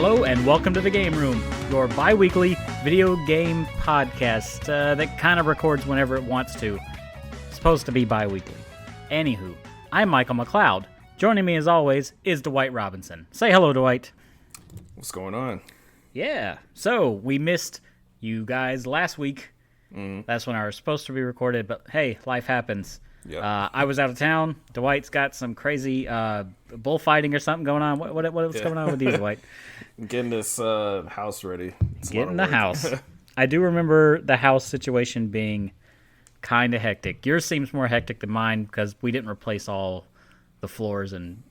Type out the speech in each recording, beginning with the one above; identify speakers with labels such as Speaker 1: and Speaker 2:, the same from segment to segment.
Speaker 1: Hello and welcome to the Gameroom, your bi-weekly video game podcast that kind of records whenever it wants to. It's supposed to be bi-weekly. Anywho, I'm Michael McLeod. Joining me as always is Dwight Robinson. Say hello, Dwight.
Speaker 2: What's going on?
Speaker 1: Yeah, so we missed you guys last week. That's when I was supposed to be recorded, but hey, life happens.
Speaker 2: Yep.
Speaker 1: I was out of town. Dwight's got some crazy bullfighting or something going on. What's going on with you, Dwight?
Speaker 2: Getting this house ready.
Speaker 1: Getting the house. I do remember the house situation being kind of hectic. Yours seems more hectic than mine because we didn't replace all the floors and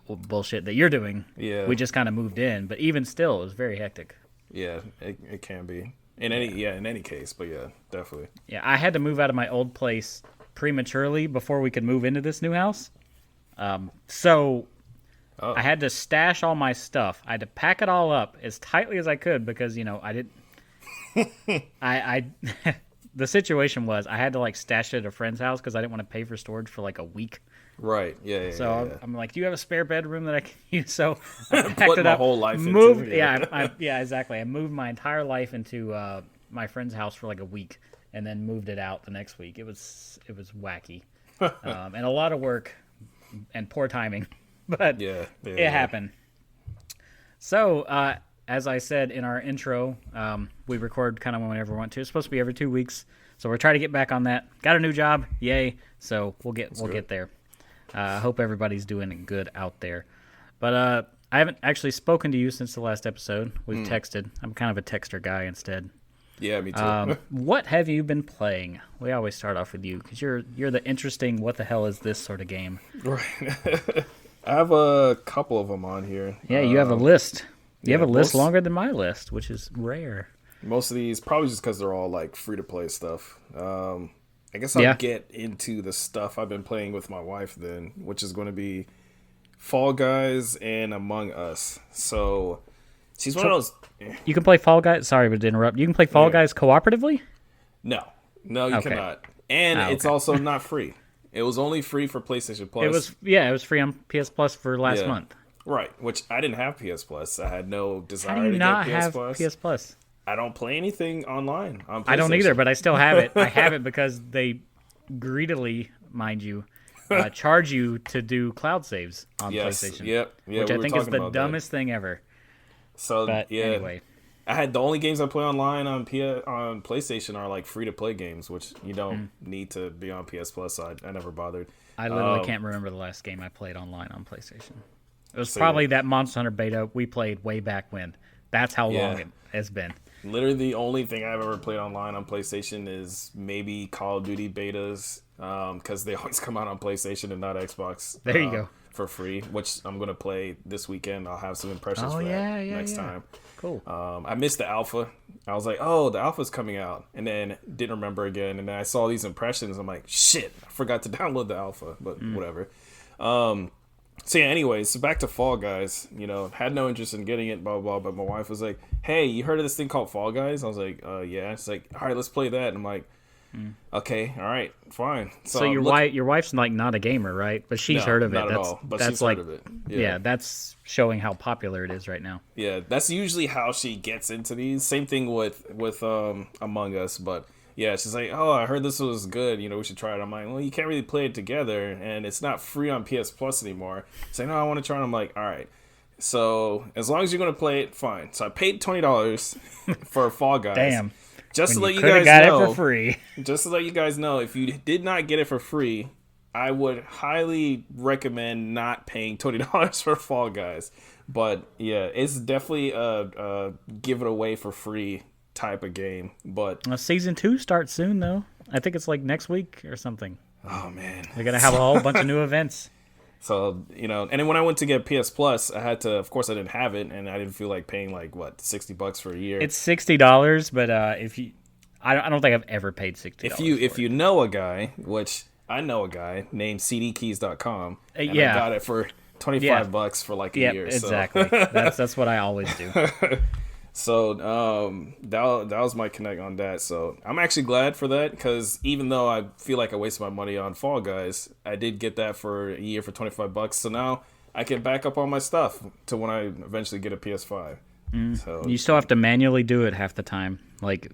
Speaker 1: bullshit that you're doing.
Speaker 2: Yeah.
Speaker 1: We just kind of moved in, but even still, it was very hectic.
Speaker 2: Yeah, it can be. In any case, but yeah, definitely.
Speaker 1: Yeah, I had to move out of my old place prematurely before we could move into this new house. So I had to stash all my stuff. I had to pack it all up as tightly as I could because, I didn't... The situation was I had to stash it at a friend's house because I didn't want to pay for storage for a week.
Speaker 2: Right. Yeah.
Speaker 1: So I'm like, do you have a spare bedroom that I can use? So I packed
Speaker 2: Put
Speaker 1: it
Speaker 2: my
Speaker 1: up,
Speaker 2: whole life
Speaker 1: moved.
Speaker 2: into
Speaker 1: Yeah, exactly. I moved my entire life into my friend's house for a week, and then moved it out the next week. It was wacky, and a lot of work and poor timing, but it happened. So as I said in our intro, we record kind of whenever we want to. It's supposed to be every 2 weeks, so we're trying to get back on that. Got a new job, yay! So we'll get there. I hope everybody's doing good out there. But I haven't actually spoken to you since the last episode. We've texted. I'm kind of a texter guy instead.
Speaker 2: Yeah, me too.
Speaker 1: What have you been playing? We always start off with you because you're the interesting what the hell is this sort of game.
Speaker 2: Right. I have a couple of them on here.
Speaker 1: Yeah, you have a list. You have a list
Speaker 2: most,
Speaker 1: longer than my list, which is rare.
Speaker 2: Most of these, probably just because they're all free-to-play stuff. I guess I'll get into the stuff I've been playing with my wife then, which is going to be Fall Guys and Among Us. So she's one of those...
Speaker 1: You can play Fall Guys... Sorry to interrupt. You can play Fall Guys cooperatively?
Speaker 2: No, you cannot. And it's also not free. It was only free for PlayStation Plus.
Speaker 1: It was free on PS Plus for last month.
Speaker 2: Right, which I didn't have PS Plus. I had no desire
Speaker 1: How do you
Speaker 2: to
Speaker 1: not
Speaker 2: get PS
Speaker 1: have
Speaker 2: Plus.
Speaker 1: PS Plus?
Speaker 2: I don't play anything online on PlayStation.
Speaker 1: I don't either, but I still have it. I have it because they greedily, mind you, charge you to do cloud saves on PlayStation.
Speaker 2: Yep. Yeah,
Speaker 1: which I think is the dumbest thing ever.
Speaker 2: So,
Speaker 1: anyway.
Speaker 2: I had the only games I play online on PlayStation are free-to-play games, which you don't need to be on PS Plus, so I never bothered.
Speaker 1: I literally can't remember the last game I played online on PlayStation. It was probably that Monster Hunter beta we played way back when. That's how long it has been.
Speaker 2: Literally the only thing I've ever played online on PlayStation is maybe Call of Duty betas, because they always come out on PlayStation and not Xbox.
Speaker 1: There you go.
Speaker 2: For free, which I'm going to play this weekend. I'll have some impressions for that next time.
Speaker 1: Cool.
Speaker 2: I missed the alpha. I was like, oh, the alpha's coming out. And then didn't remember again. And then I saw these impressions. I'm like, shit, I forgot to download the alpha, but whatever. So yeah, anyways, so back to Fall Guys. Had no interest in getting it, blah, blah, blah. But my wife was like, hey, you heard of this thing called Fall Guys? I was like, yeah. She's like, all right, let's play that. And I'm like, okay, all right, fine.
Speaker 1: So your wife's not a gamer, right? But she's heard of it.
Speaker 2: Not at all. But she's heard of it.
Speaker 1: Yeah, that's showing how popular it is right now.
Speaker 2: Yeah, that's usually how she gets into these. Same thing with Among Us, but yeah, she's like, oh, I heard this was good. We should try it. I'm like, well, you can't really play it together, and it's not free on PS Plus anymore. She's like, no, I want to try it. I'm like, all right. So as long as you're gonna play it, fine. So I paid $20 for Fall Guys.
Speaker 1: Damn.
Speaker 2: Just to let you guys know, it for free. Just to let you guys know, if you did not get it for free, I would highly recommend not paying $20 for Fall Guys. But yeah, it's definitely a give it away for free type of game. But
Speaker 1: season 2 starts soon, though. I think it's next week or something.
Speaker 2: Oh man,
Speaker 1: they're gonna have a whole bunch of new events.
Speaker 2: So, and then when I went to get PS Plus, I had to, of course I didn't have it, and I didn't feel like paying $60 for a year.
Speaker 1: It's $60, but if you, I don't think I've ever paid $60.
Speaker 2: If you know a guy, which I know a guy named cdkeys.com, and I got it for $25 for a year.
Speaker 1: Exactly. So. that's what I always do.
Speaker 2: So that was my connect on that. So I'm actually glad for that, because even though I feel like I wasted my money on Fall Guys, I did get that for a year for $25. So now I can back up all my stuff to when I eventually get a PS5. So
Speaker 1: You still have to manually do it half the time. Like,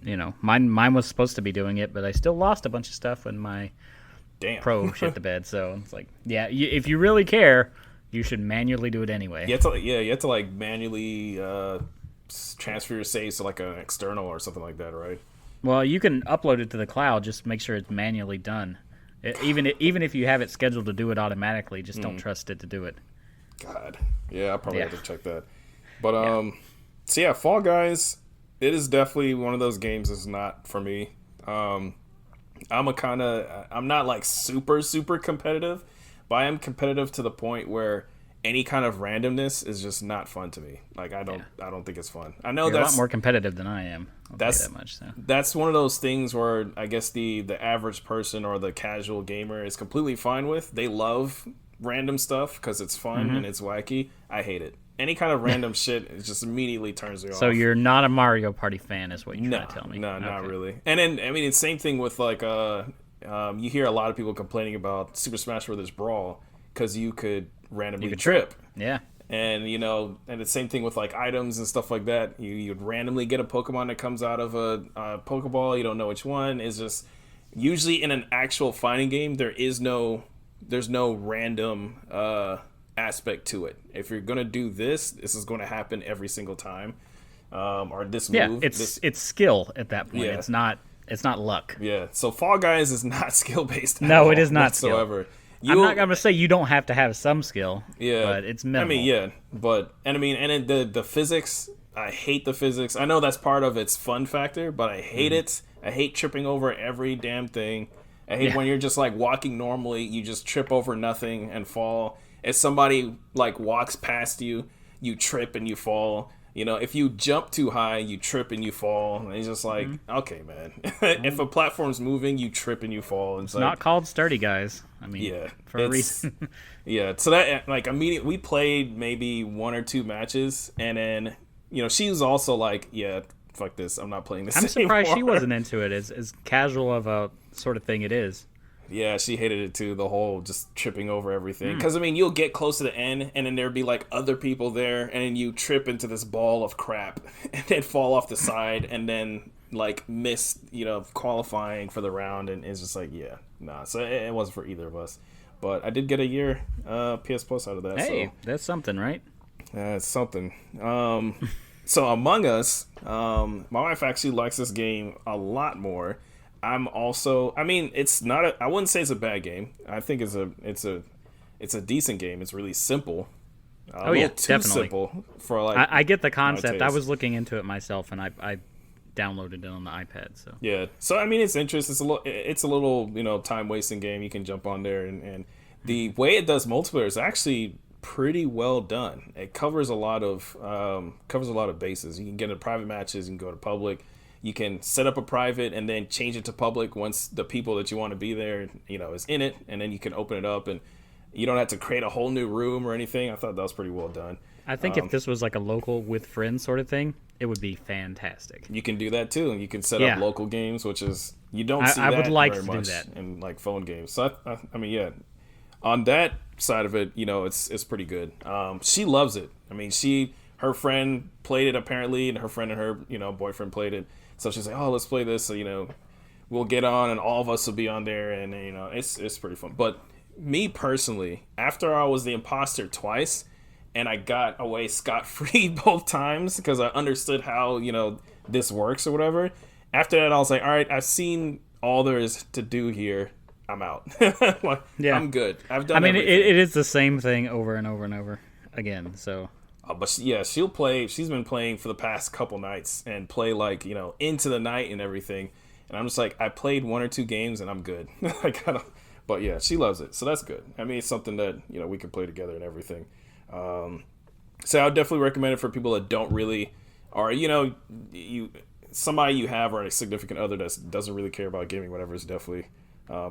Speaker 1: mine was supposed to be doing it, but I still lost a bunch of stuff when my
Speaker 2: damn.
Speaker 1: Pro shit the bed. So it's like, yeah, if you really care, you should manually do it anyway.
Speaker 2: You have to like manually transfer your saves to like an external or something like that, right?
Speaker 1: Well, you can upload it to the cloud. Just make sure it's manually done. Even if you have it scheduled to do it automatically, just don't trust it to do it.
Speaker 2: God, yeah, I probably have to check that. But so yeah, Fall Guys, it is definitely one of those games that's not for me. I'm not like super competitive, but I am competitive to the point where any kind of randomness is just not fun to me. Like I don't think it's fun. I know
Speaker 1: You're
Speaker 2: that's
Speaker 1: a lot more competitive than I am.
Speaker 2: That's
Speaker 1: that much. So.
Speaker 2: That's one of those things where I guess the average person or the casual gamer is completely fine with. They love random stuff because it's fun and it's wacky. I hate it. Any kind of random shit, it just immediately turns me off.
Speaker 1: So you're not a Mario Party fan, is what you're trying to tell me?
Speaker 2: No, not really. And then I mean, it's same thing with like you hear a lot of people complaining about Super Smash Bros. Brawl because you could randomly trip.
Speaker 1: Yeah.
Speaker 2: And and the same thing with like items and stuff like that. You'd randomly get a Pokemon that comes out of a Pokeball. You don't know which one. Is just usually in an actual fighting game, there's no random aspect to it. If you're gonna do this is going to happen every single time. Or this move.
Speaker 1: It's skill at that point. Yeah. It's not luck.
Speaker 2: Yeah. So Fall Guys is not skill based.
Speaker 1: No, it is not
Speaker 2: whatsoever.
Speaker 1: Skill. I'm not gonna say you don't have to have some skill.
Speaker 2: Yeah,
Speaker 1: but it's minimal.
Speaker 2: I mean, yeah, but the physics. I hate the physics. I know that's part of its fun factor, but I hate it. I hate tripping over every damn thing. I hate when you're just like walking normally, you just trip over nothing and fall. If somebody like walks past you, you trip and you fall. If you jump too high, you trip and you fall. And it's just like, okay, man. If a platform's moving, you trip and you fall.
Speaker 1: It's like, not called sturdy, guys. I mean, for a reason.
Speaker 2: Yeah. So that like immediately we played maybe 1 or 2 matches, and then she was also like, yeah, fuck this, I'm not playing this.
Speaker 1: I'm surprised
Speaker 2: anymore.
Speaker 1: She wasn't into it as casual of a sort of thing it is.
Speaker 2: Yeah, she hated it too, the whole just tripping over everything. Because, I mean, you'll get close to the end, and then there'd be, like, other people there, and then you trip into this ball of crap, and then fall off the side, and then, like, miss, qualifying for the round, and it's just like, yeah, nah. So it wasn't for either of us. But I did get a year PS Plus out of that.
Speaker 1: Hey,
Speaker 2: so.
Speaker 1: That's something, right?
Speaker 2: It's something. So Among Us, my wife actually likes this game a lot more. I'm also, I mean, it's not I wouldn't say it's a bad game. I think it's a decent game. It's really simple.
Speaker 1: Oh yeah, definitely.
Speaker 2: Simple for like.
Speaker 1: I get the concept. I was looking into it myself, and I downloaded it on the iPad. So
Speaker 2: yeah, so I mean, it's interesting. It's a little time wasting game. You can jump on there, and the way it does multiplayer is actually pretty well done. It covers a lot of bases. You can get into private matches. You can go to public. You can set up a private and then change it to public once the people that you want to be there, is in it, and then you can open it up, and you don't have to create a whole new room or anything. I thought that was pretty well done.
Speaker 1: I think if this was like a local with friends sort of thing, it would be fantastic.
Speaker 2: You can do that too. You can set up local games, which is you don't see
Speaker 1: I
Speaker 2: that
Speaker 1: would like
Speaker 2: very
Speaker 1: to
Speaker 2: much
Speaker 1: do that
Speaker 2: in like phone games. So I mean, yeah, on that side of it, it's pretty good. She loves it. I mean, her friend played it apparently, and her friend and her boyfriend played it. So she's like, oh, let's play this. So, we'll get on and all of us will be on there. And, it's pretty fun. But me personally, after I was the imposter twice and I got away scot-free both times because I understood how, this works or whatever. After that, I was like, all right, I've seen all there is to do here. I'm out. Yeah. I'm good. I've done everything.
Speaker 1: It is the same thing over and over and over again. So...
Speaker 2: but yeah, she'll play. She's been playing for the past couple nights and play like into the night and everything. And I'm just like, I played 1 or 2 games and I'm good. But yeah, she loves it, so that's good. I mean, it's something that we can play together and everything. So I would definitely recommend it for people that don't really, or somebody you have or a significant other that doesn't really care about gaming. Whatever is definitely.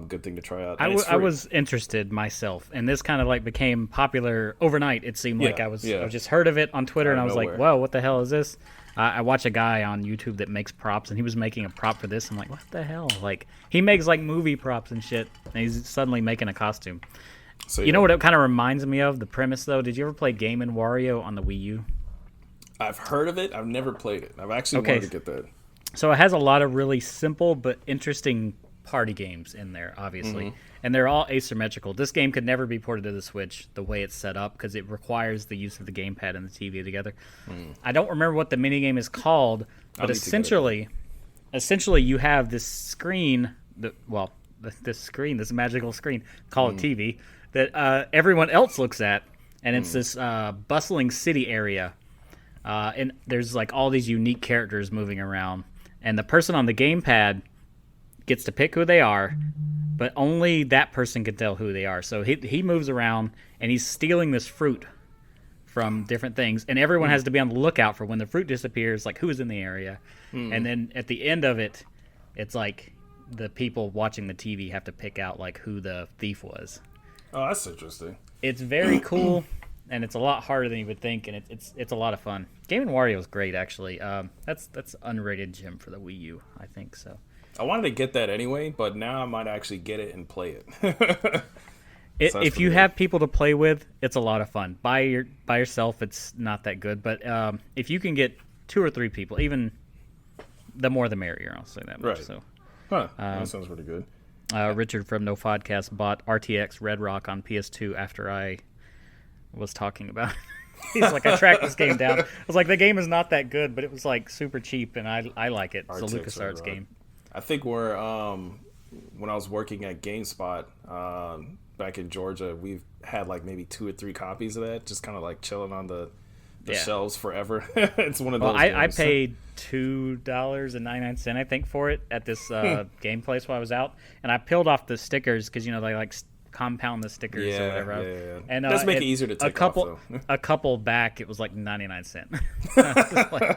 Speaker 2: Good thing to try out.
Speaker 1: I was interested myself, and this kind of like became popular overnight. It seemed like I just heard of it on Twitter, and I was like, "Whoa, what the hell is this?" I watch a guy on YouTube that makes props, and he was making a prop for this. I'm like, "What the hell?" Like he makes like movie props and shit, and he's suddenly making a costume.
Speaker 2: So
Speaker 1: You know what it kind of reminds me of? The premise, though? Did you ever play Game & Wario on the Wii U?
Speaker 2: I've heard of it. I've never played it. I've actually
Speaker 1: Okay.
Speaker 2: wanted to get that.
Speaker 1: So it has a lot of really simple but interesting party games in there, obviously. And they're all asymmetrical. This game could never be ported to the Switch the way it's set up because it requires the use of the gamepad and the TV together. I don't remember what the minigame is called, but essentially you have this screen, this magical screen called TV that everyone else looks at, and it's this bustling city area. And there's like all these unique characters moving around, and the person on the gamepad gets to pick who they are, but only that person can tell who they are. So he moves around and he's stealing this fruit from different things, and everyone has to be on the lookout for when the fruit disappears, like who is in the area. And then at the end of it, it's like the people watching the TV have to pick out like who the thief was.
Speaker 2: Oh, that's interesting.
Speaker 1: It's very cool. And it's a lot harder than you would think, and it's a lot of fun. Game & Wario is great, actually. That's underrated gem for the Wii U, I think so.
Speaker 2: I wanted to get that anyway, but now I might actually get it and play it.
Speaker 1: If you have people to play with, it's a lot of fun. By yourself, it's not that good. But if you can get 2 or 3 people, even the more the merrier. I'll say that much.
Speaker 2: Right.
Speaker 1: So,
Speaker 2: that sounds pretty good.
Speaker 1: Richard from No Podcast bought RTX Red Rock on PS2 after I was talking about it. He's like, I tracked this game down. I was like, the game is not that good, but it was like super cheap, and I like it. It's a LucasArts game.
Speaker 2: I think when I was working at GameSpot back in Georgia, we've had like maybe 2 or 3 copies of that, just kind of like chilling on the shelves forever. It's one of those games.
Speaker 1: I paid $2.99, I think, for it at this game place while I was out, and I peeled off the stickers because they like compound the stickers or whatever.
Speaker 2: Yeah.
Speaker 1: And
Speaker 2: does make it easier to take off, though.
Speaker 1: A couple back, it was like 99 cents. I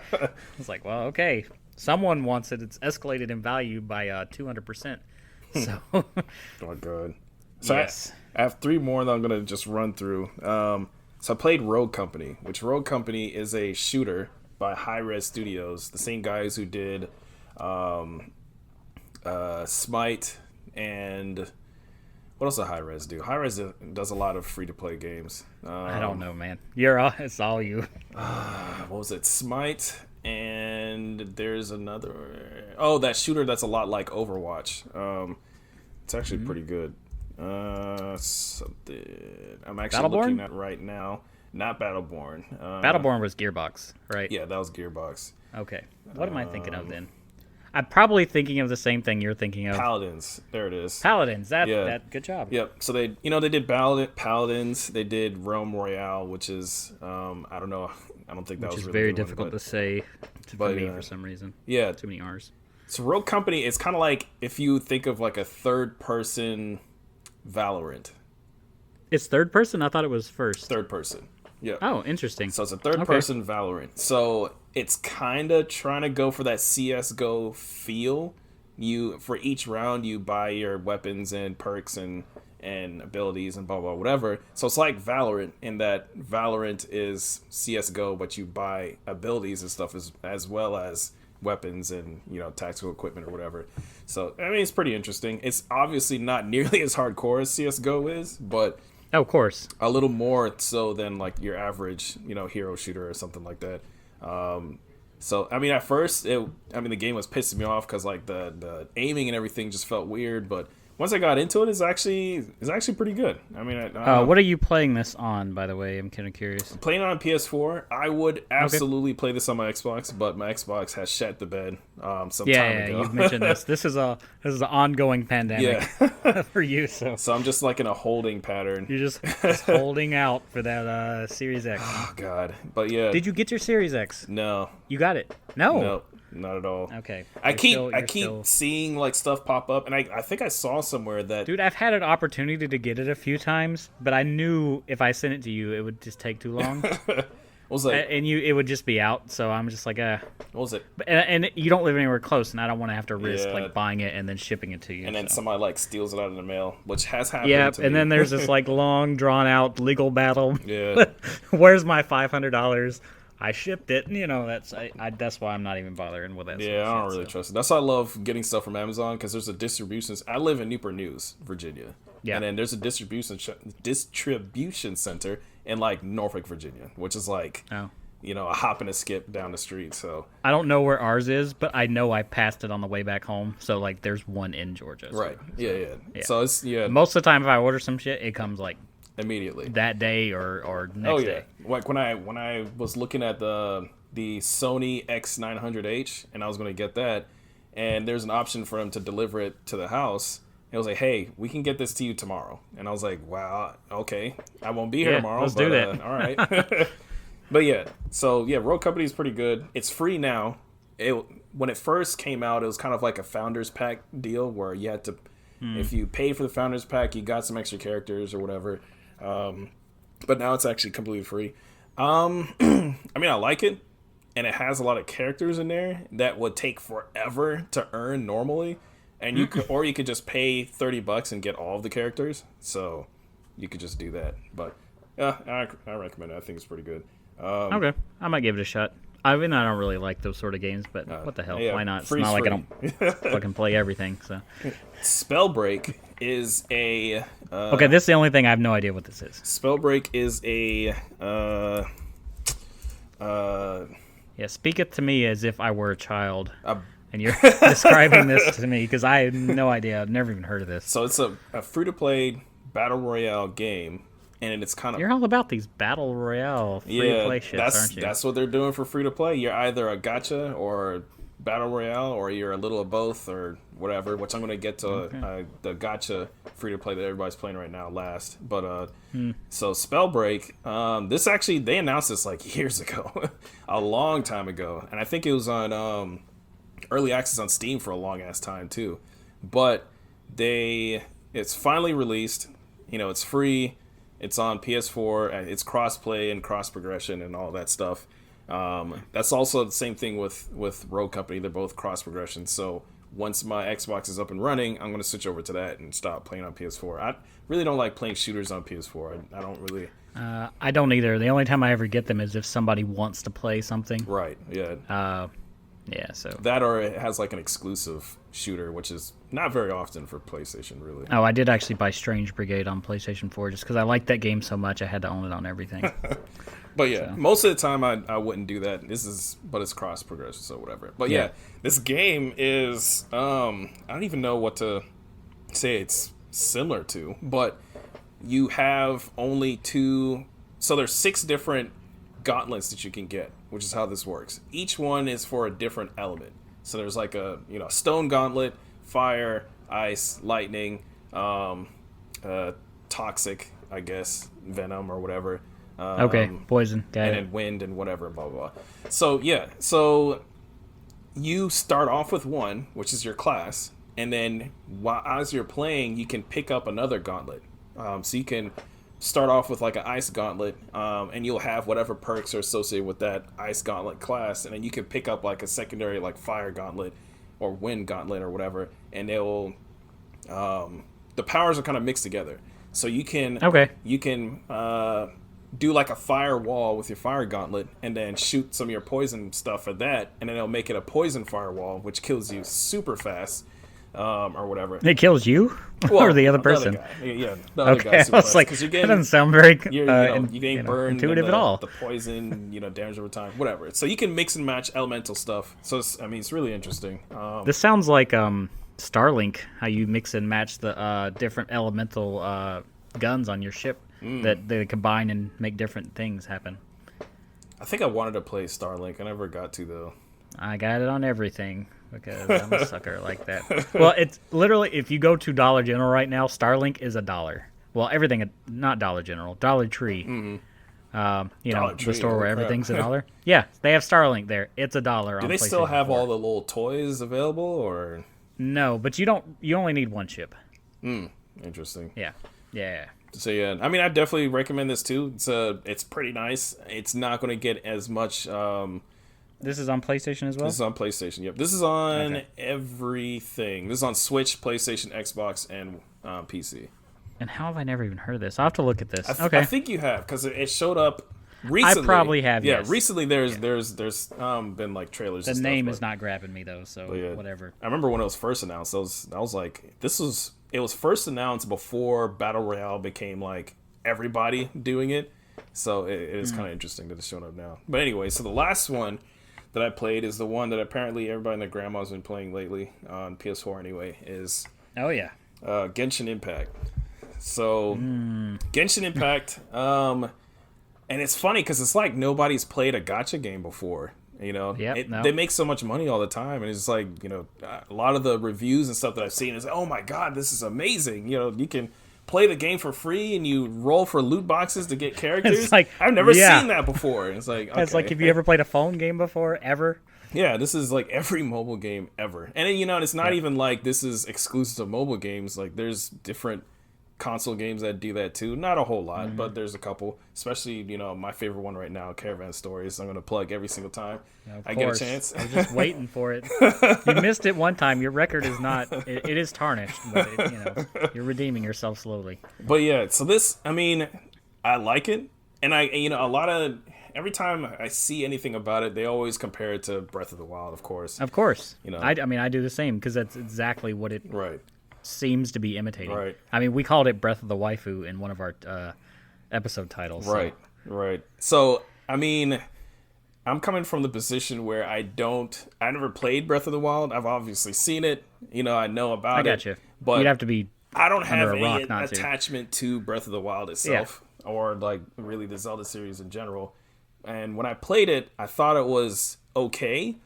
Speaker 1: was like, well, okay. Someone wants it. It's escalated in value by 200%. So,
Speaker 2: oh god. So
Speaker 1: yes.
Speaker 2: I have 3 more that I'm gonna just run through. So I played Rogue Company, which Rogue Company is a shooter by High Res Studios, the same guys who did Smite and what else does High Res do? High Res does a lot of free to play games.
Speaker 1: I don't know, man. It's all you.
Speaker 2: What was it? Smite, and there's another. Oh, that shooter that's a lot like Overwatch. It's actually pretty good. Something I'm actually looking at right now. Not Battleborn.
Speaker 1: Battleborn was Gearbox, right?
Speaker 2: Yeah, that was Gearbox.
Speaker 1: Okay. What am I thinking of then? I'm probably thinking of the same thing you're thinking of.
Speaker 2: Paladins. There it is.
Speaker 1: Paladins. That good job.
Speaker 2: Yep. So they did Paladins. They did Realm Royale, which is I don't know. I don't think that was
Speaker 1: really
Speaker 2: very
Speaker 1: difficult to say for me for some reason.
Speaker 2: Yeah.
Speaker 1: Too many R's.
Speaker 2: So Rogue Company, it's kind of like if you think of like a third-person Valorant.
Speaker 1: It's third person? I thought it was first.
Speaker 2: Third person. Yeah.
Speaker 1: Oh, interesting.
Speaker 2: So it's a third-person Valorant. So it's kind of trying to go for that CS:GO feel. For each round, you buy your weapons and perks and abilities and blah, blah, whatever. So it's like Valorant in that Valorant is CS:GO, but you buy abilities and stuff as well as weapons and tactical equipment or whatever. So I mean, it's pretty interesting. It's obviously not nearly as hardcore as CS:GO is, but
Speaker 1: of course,
Speaker 2: a little more so than like your average hero shooter or something like that. So I mean, at first the game was pissing me off because like the aiming and everything just felt weird, but once I got into it, it's actually pretty good. I mean,
Speaker 1: what are you playing this on, by the way? I'm kind of curious.
Speaker 2: I'm playing it on PS4. I would absolutely play this on my Xbox, but my Xbox has shat the bed some time ago.
Speaker 1: You've mentioned this. This is an ongoing pandemic for you. So
Speaker 2: I'm just like in a holding pattern.
Speaker 1: You're just holding out for that Series X.
Speaker 2: Oh God, but yeah.
Speaker 1: Did you get your Series X?
Speaker 2: No.
Speaker 1: You got it? No.
Speaker 2: No. Not at all.
Speaker 1: Okay.
Speaker 2: I keep seeing like stuff pop up, and I think I saw somewhere that.
Speaker 1: Dude, I've had an opportunity to get it a few times, but I knew if I sent it to you, it would just take too long.
Speaker 2: What was that?
Speaker 1: And it would just be out. So I'm just like,
Speaker 2: What was it?
Speaker 1: And you don't live anywhere close, and I don't want to have to risk like buying it and then shipping it to you.
Speaker 2: And then somebody like steals it out of the mail, which has happened.
Speaker 1: Yeah,
Speaker 2: to me.
Speaker 1: and then there's this like long drawn out legal battle.
Speaker 2: Yeah.
Speaker 1: Where's my $500? I shipped it. You know, that's why I'm not even bothering with that.
Speaker 2: Yeah,
Speaker 1: sort of
Speaker 2: I don't
Speaker 1: shit,
Speaker 2: really
Speaker 1: so.
Speaker 2: trust it. That's why I love getting stuff from Amazon because there's a distribution. I live in Newport News, Virginia,
Speaker 1: Yeah.
Speaker 2: and then there's a distribution center in like Norfolk, Virginia, which is like
Speaker 1: Oh.
Speaker 2: a hop and a skip down the street. So
Speaker 1: I don't know where ours is, but I know I passed it on the way back home. So like, there's one in Georgia. So,
Speaker 2: right, yeah. So it's
Speaker 1: Most of the time, if I order some shit, it comes like
Speaker 2: immediately
Speaker 1: that day or next day.
Speaker 2: Like when I was looking at the Sony X900H and I was going to get that, and there's an option for them to deliver it to the house. It was like, hey, we can get this to you tomorrow. And I was like, wow, okay, I won't be here tomorrow.
Speaker 1: Let's do that.
Speaker 2: All right. But yeah, so yeah, Rogue Company is pretty good. It's free now. When it first came out, it was kind of like a Founders Pack deal where you had to, if you paid for the Founders Pack, you got some extra characters or whatever. But now it's actually completely free. I mean, I like it, and it has a lot of characters in there that would take forever to earn normally, and you could just pay $30 and get all of the characters. So you could just do that. But yeah, I recommend it. I think it's pretty good.
Speaker 1: Okay, I might give it a shot. I mean, I don't really like those sort of games, but what the hell?
Speaker 2: yeah,
Speaker 1: Why not? It's
Speaker 2: free's
Speaker 1: not like I
Speaker 2: free.
Speaker 1: don't fucking play everything. So
Speaker 2: Spellbreak is a
Speaker 1: okay, this is the only thing I have no idea what this is.
Speaker 2: Spellbreak is a
Speaker 1: Yeah, speak it to me as if I were a child, and you're describing this to me because I have no idea. I've never even heard of this.
Speaker 2: so it's a free-to-play battle royale game, and it's kind of
Speaker 1: You're all about these battle royale free-to-play shits, aren't you?
Speaker 2: That's what they're doing for free-to-play. You're either a gacha or battle royale, or you're a little of both, or whatever. Which I'm going to get to the gacha free-to-play that everybody's playing right now last. But so Spellbreak, this actually they announced this like years ago, a long time ago, and I think it was on early access on Steam for a long ass time too. But it's finally released. It's free. It's on PS4. It's cross-play and cross-progression and all that stuff. That's also the same thing with Rogue Company. They're both cross-progression. So once my Xbox is up and running, I'm going to switch over to that and stop playing on PS4. I really don't like playing shooters on PS4. I don't really...
Speaker 1: I don't either. The only time I ever get them is if somebody wants to play something.
Speaker 2: Right, yeah.
Speaker 1: Yeah, so...
Speaker 2: That or it has like an exclusive shooter, which is not very often for PlayStation, really.
Speaker 1: Oh, I did actually buy Strange Brigade on PlayStation 4 just because I liked that game so much I had to own it on everything.
Speaker 2: But yeah, most of the time I wouldn't do that. But it's cross progression, so whatever. But yeah, this game is I don't even know what to say it's similar to, but you have only so there's 6 different gauntlets that you can get, which is how this works. Each one is for a different element. So there's like a stone gauntlet, fire, ice, lightning, toxic, I guess, venom or whatever.
Speaker 1: Okay, poison. Got
Speaker 2: and
Speaker 1: it.
Speaker 2: then wind and whatever, blah, blah, blah. So, yeah. So, you start off with one, which is your class. And then, as you're playing, you can pick up another gauntlet. So, you can start off with, like, an ice gauntlet. And you'll have whatever perks are associated with that ice gauntlet class. And then you can pick up, like, a secondary, like, fire gauntlet or wind gauntlet or whatever. And they'll... the powers are kind of mixed together. So, you can...
Speaker 1: Okay.
Speaker 2: You can... do like a fire wall with your fire gauntlet and then shoot some of your poison stuff for that, and then it'll make it a poison firewall, which kills you super fast, or whatever.
Speaker 1: It kills you? Or the other person?
Speaker 2: The other guy. Yeah, the other
Speaker 1: Okay,
Speaker 2: guy
Speaker 1: I
Speaker 2: super
Speaker 1: was
Speaker 2: fast.
Speaker 1: like,
Speaker 2: 'Cause
Speaker 1: that doesn't sound very
Speaker 2: you're getting burned
Speaker 1: intuitive at all.
Speaker 2: The poison, damage over time, whatever. So you can mix and match elemental stuff. So it's really interesting.
Speaker 1: This sounds like Starlink, how you mix and match the different elemental guns on your ship that they combine and make different things happen.
Speaker 2: I think I wanted to play Starlink. I never got to, though.
Speaker 1: I got it on everything because I'm a sucker like that. Well, it's literally, if you go to Dollar General right now, Starlink is $1. Well, everything, not Dollar General, Dollar Tree.
Speaker 2: Mm-hmm.
Speaker 1: Dollar Tree, the store where
Speaker 2: crap.
Speaker 1: everything's $1. Yeah, they have Starlink there. It's $1.
Speaker 2: Do they still have all the little toys available, or?
Speaker 1: No, but you only need one chip.
Speaker 2: Interesting.
Speaker 1: Yeah.
Speaker 2: So yeah, I mean, I definitely recommend this too. It's pretty nice. It's not going to get as much.
Speaker 1: This is on PlayStation as well?
Speaker 2: This is on PlayStation. Yep. This is on everything. This is on Switch, PlayStation, Xbox, and PC.
Speaker 1: And how have I never even heard of this? I'll have to look at this.
Speaker 2: I think you have, because it showed up. recently,
Speaker 1: I probably have.
Speaker 2: Yeah,
Speaker 1: yes.
Speaker 2: recently there's been like trailers.
Speaker 1: The
Speaker 2: and
Speaker 1: name
Speaker 2: stuff,
Speaker 1: is not grabbing me though, so whatever.
Speaker 2: I remember when it was first announced. I was like, it was first announced before Battle Royale became like everybody doing it. So it is kind of interesting that it's showing up now. But anyway, so the last one that I played is the one that apparently everybody and their grandma's been playing lately on PS4 anyway, is Genshin Impact. So Genshin Impact, and it's funny because it's like nobody's played a gacha game before. You know, they make so much money all the time, and it's like, you know, a lot of the reviews and stuff that I've seen is, oh my god, this is amazing. You know, you can play the game for free and you roll for loot boxes to get characters.
Speaker 1: It's like,
Speaker 2: I've never seen that before. It's like, okay.
Speaker 1: It's like, have you ever played a phone game before, ever?
Speaker 2: Yeah, this is like every mobile game ever. And, you know, it's not even like this is exclusive to mobile games. Like, there's different console games that do that too. Not a whole lot, but there's a couple. Especially, you know, my favorite one right now, Caravan Stories. I'm going to plug every single time I get a chance.
Speaker 1: I was just waiting for it. You missed it one time. Your record is not, it is tarnished, but you know, you're redeeming yourself slowly.
Speaker 2: But yeah, so this, I mean, I like it. And every time I see anything about it, they always compare it to Breath of the Wild, of course.
Speaker 1: Of course.
Speaker 2: You know,
Speaker 1: I mean, I do the same because that's exactly what it seems to be imitating.
Speaker 2: Right.
Speaker 1: I mean, we called it Breath of the Waifu in one of our episode titles.
Speaker 2: Right. So, I mean, I'm coming from the position where I never played Breath of the Wild. I've obviously seen it. You know, I know about it.
Speaker 1: I got you.
Speaker 2: But
Speaker 1: you'd have to be
Speaker 2: I don't have any
Speaker 1: attachment
Speaker 2: to Breath of the Wild itself, or like really the Zelda series in general. And when I played it, I thought it was okay,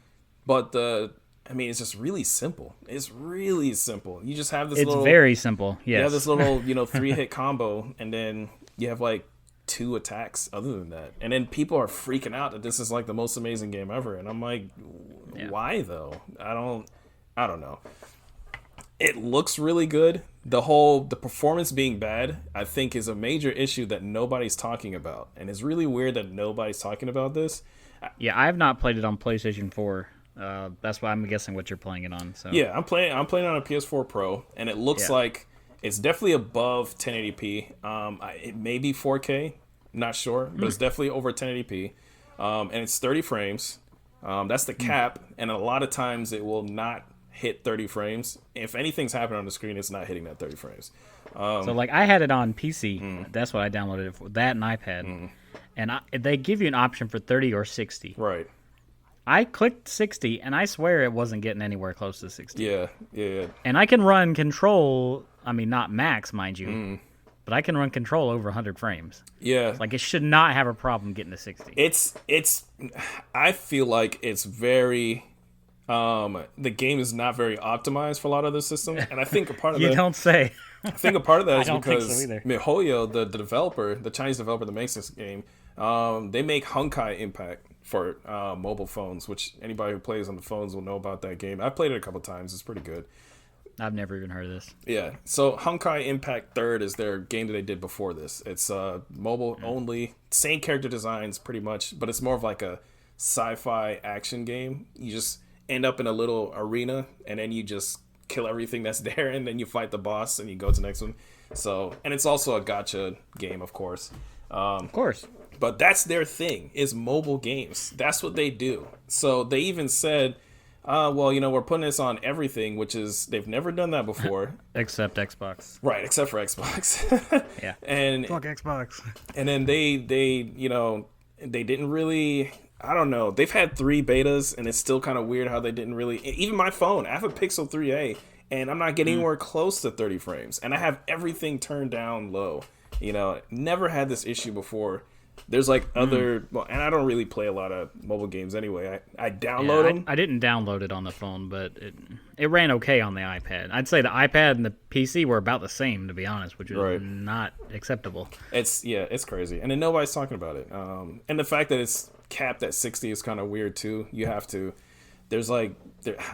Speaker 2: but it's just really simple. It's really simple. You just have this
Speaker 1: It's very simple, yes.
Speaker 2: You have this little, 3-hit combo, and then you have like 2 attacks other than that. And then people are freaking out that this is like the most amazing game ever. And I'm like, why though? I don't know. It looks really good. The performance being bad, I think, is a major issue that nobody's talking about. And it's really weird that nobody's talking about this.
Speaker 1: Yeah, I have not played it on PlayStation 4. That's why I'm guessing what you're playing it on. So
Speaker 2: yeah, I'm playing on a PS4 Pro, and it looks like it's definitely above 1080p. It may be 4K, not sure, but it's definitely over 1080p. And it's 30 frames. That's the cap, and a lot of times it will not hit 30 frames. If anything's happening on the screen, it's not hitting that 30 frames.
Speaker 1: So like I had it on PC. That's what I downloaded it for. That and iPad. And they give you an option for 30 or 60.
Speaker 2: Right.
Speaker 1: I clicked 60, and I swear it wasn't getting anywhere close to 60.
Speaker 2: Yeah.
Speaker 1: And I can run Control, I mean, not max, mind you, but I can run Control over 100 frames.
Speaker 2: Yeah.
Speaker 1: Like, it should not have a problem getting to 60.
Speaker 2: I feel like it's very... the game is not very optimized for a lot of the systems, and I think a part of
Speaker 1: You don't say.
Speaker 2: I think a part of that is
Speaker 1: I don't think
Speaker 2: because
Speaker 1: so either.
Speaker 2: MiHoYo, the developer, the Chinese developer that makes this game, they make Honkai Impact for mobile phones, which anybody who plays on the phones will know about that game. I played it a couple times. It's pretty good.
Speaker 1: I've never even heard of this.
Speaker 2: Yeah. So Honkai Impact 3rd is their game that they did before this. It's mobile only, same character designs pretty much, but it's more of like a sci-fi action game. You just end up in a little arena, and then you just kill everything that's there, and then you fight the boss, and you go to the next one. So, and it's also a gacha game, of course.
Speaker 1: Of course.
Speaker 2: But that's their thing, is mobile games. That's what they do. So they even said, we're putting this on everything, which is, they've never done that before.
Speaker 1: Except Xbox.
Speaker 2: Right, except for Xbox.
Speaker 1: Yeah.
Speaker 2: And
Speaker 1: fuck Xbox.
Speaker 2: And then they didn't really... I don't know. They've had 3 betas, and it's still kind of weird how they didn't really... Even my phone, I have a Pixel 3a, and I'm not getting anywhere close to 30 frames. And I have everything turned down low. Never had this issue before. There's like other... Well, and I don't really play a lot of mobile games anyway. I download them.
Speaker 1: I didn't download it on the phone, but it ran okay on the iPad. I'd say the iPad and the PC were about the same, to be honest, which is not acceptable.
Speaker 2: It's crazy. And then nobody's talking about it. And the fact that it's capped at 60 is kind of weird too. You have to... I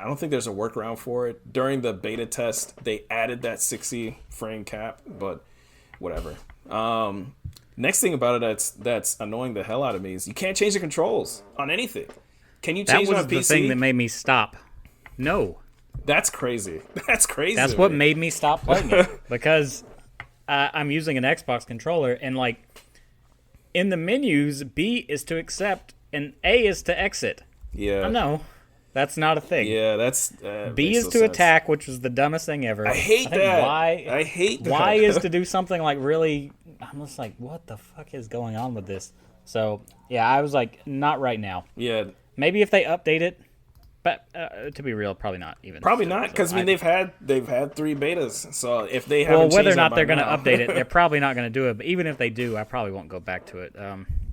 Speaker 2: don't think there's a workaround for it. During the beta test, they added that 60 frame cap, but whatever. Next thing about it that's annoying the hell out of me is you can't change the controls on anything. Can you change it on PC?
Speaker 1: That was the thing that made me stop. No.
Speaker 2: That's crazy. That's crazy.
Speaker 1: That's what made me stop playing it. Because I'm using an Xbox controller, and like in the menus, B is to accept and A is to exit.
Speaker 2: Yeah.
Speaker 1: No, that's not a thing.
Speaker 2: Yeah, that's
Speaker 1: B is
Speaker 2: no
Speaker 1: to
Speaker 2: sense.
Speaker 1: attack, which was the dumbest thing ever.
Speaker 2: I hate that. I hate that.
Speaker 1: Y is to do something like really. I'm just like, what the fuck is going on with this? So yeah, I was like, not right now.
Speaker 2: Yeah.
Speaker 1: Maybe if they update it, but to be real, probably not even.
Speaker 2: Probably not, because I mean they've had 3 betas. So if they haven't,
Speaker 1: well, whether or
Speaker 2: changed
Speaker 1: not they're
Speaker 2: going to
Speaker 1: update it, they're probably not going to do it. But even if they do, I probably won't go back to it.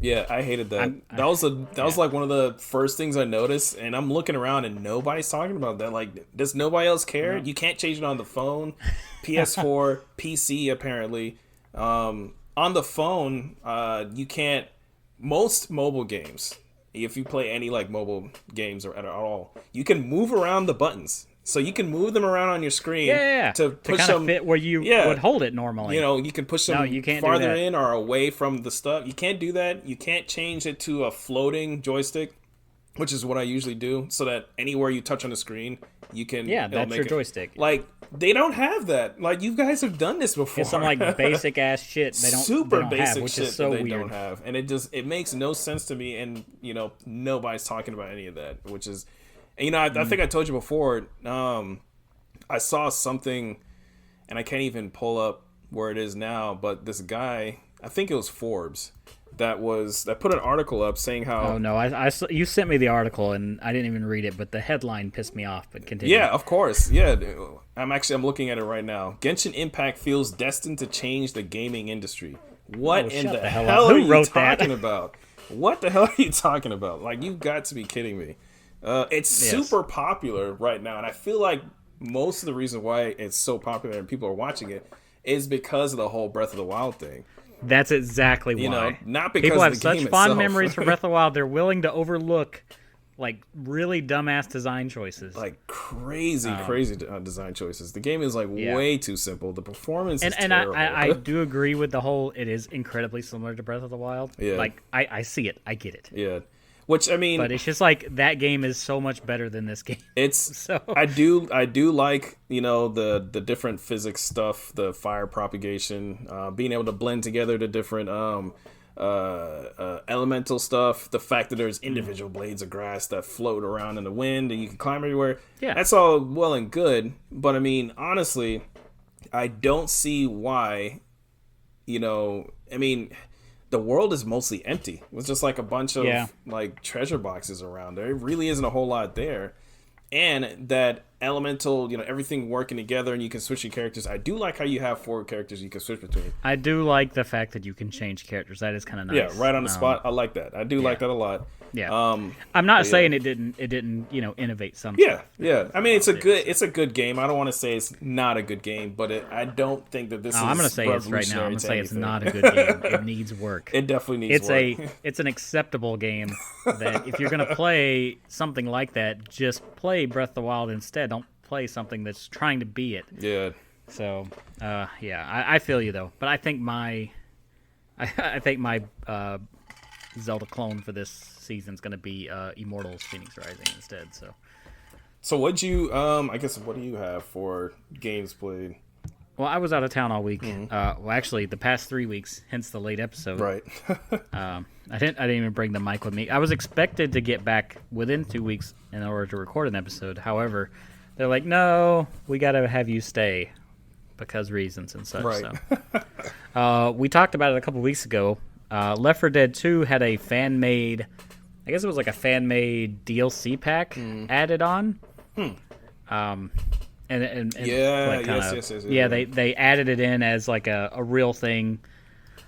Speaker 2: Yeah, I hated that. That was like one of the first things I noticed, and I'm looking around and nobody's talking about that. Like, does nobody else care? No. You can't change it on the phone, PS4, PC apparently. On the phone, you can't. Most mobile games, if you play any like mobile games or at all, you can move around the buttons. So you can move them around on your screen to push
Speaker 1: kind
Speaker 2: them
Speaker 1: of fit where you would hold it normally.
Speaker 2: You know, you can push them
Speaker 1: you can't
Speaker 2: farther in or away from the stuff. You can't do that. You can't change it to a floating joystick, which is what I usually do, so that anywhere you touch on the screen, you can.
Speaker 1: Yeah, that's your joystick.
Speaker 2: Like, they don't have that. Like, you guys have done this before.
Speaker 1: It's some like basic ass shit they don't
Speaker 2: basic
Speaker 1: have, which
Speaker 2: shit
Speaker 1: is so
Speaker 2: that they
Speaker 1: weird.
Speaker 2: don't have, and it makes no sense to me. And you know, nobody's talking about any of that, which is, and, you know, I think I told you before. I saw something, and I can't even pull up where it is now, but this guy, I think it was Forbes, that put an article up saying how.
Speaker 1: Oh no, you sent me the article and I didn't even read it, but the headline pissed me off. But continue.
Speaker 2: Yeah, of course. Yeah, I'm looking at it right now. Genshin Impact feels destined to change the gaming industry. What in the hell are you talking about? What the hell are you talking about? Like, you've got to be kidding me. It's super popular right now, and I feel like most of the reason why it's so popular and people are watching it is because of the whole Breath of the Wild thing.
Speaker 1: That's exactly why.
Speaker 2: You know, not because
Speaker 1: people have
Speaker 2: of the
Speaker 1: such
Speaker 2: game
Speaker 1: fond
Speaker 2: itself.
Speaker 1: memories for Breath of the Wild, they're willing to overlook like really dumbass design choices.
Speaker 2: Like crazy design choices. The game is like way too simple. The performance is terrible.
Speaker 1: And I do agree with the whole. It is incredibly similar to Breath of the Wild.
Speaker 2: Yeah.
Speaker 1: Like I see it. I get it.
Speaker 2: Yeah. Which, I mean,
Speaker 1: but it's just like that game is so much better than this game.
Speaker 2: It's
Speaker 1: so
Speaker 2: I do like, you know, the different physics stuff, the fire propagation, being able to blend together the different elemental stuff, the fact that there's individual blades of grass that float around in the wind and you can climb everywhere.
Speaker 1: Yeah, that's
Speaker 2: all well and good, but I mean, honestly, I don't see why. You know, I mean, the world is mostly empty. It's just like a bunch of like treasure boxes around. There really isn't a whole lot there. And that elemental, you know, everything working together and you can switch your characters. I do like how you have 4 characters you can switch between.
Speaker 1: I do like the fact that you can change characters. That is kind of nice.
Speaker 2: Yeah, right on the spot. I like that. I do like that a lot.
Speaker 1: Yeah. I'm not saying it didn't, you know, innovate something.
Speaker 2: Yeah. I mean, it's a good game. I don't want to say it's not a good game, but I don't think that this is
Speaker 1: I'm going to say it's right now. I'm going to say it's not a good game. It needs work.
Speaker 2: It definitely needs work.
Speaker 1: It's an acceptable game that if you're going to play something like that, just play Breath of the Wild instead. Don't play something that's trying to be it.
Speaker 2: Yeah.
Speaker 1: So, I feel you though. But I think my Zelda clone for this season is going to be Immortals Phoenix Rising instead.
Speaker 2: So what'd you I guess what do you have for games played?
Speaker 1: Well, I was out of town all week. Well, actually, the past 3 weeks, hence the late episode.
Speaker 2: Right.
Speaker 1: I didn't even bring the mic with me. I was expected to get back within 2 weeks in order to record an episode. However, they're like, no, we got to have you stay because reasons and such.
Speaker 2: Right.
Speaker 1: So, we talked about it a couple weeks ago. Left 4 Dead 2 had a fan-made, I guess it was like a fan-made DLC pack added on. And
Speaker 2: yes.
Speaker 1: Yeah, they added it in as like a real thing.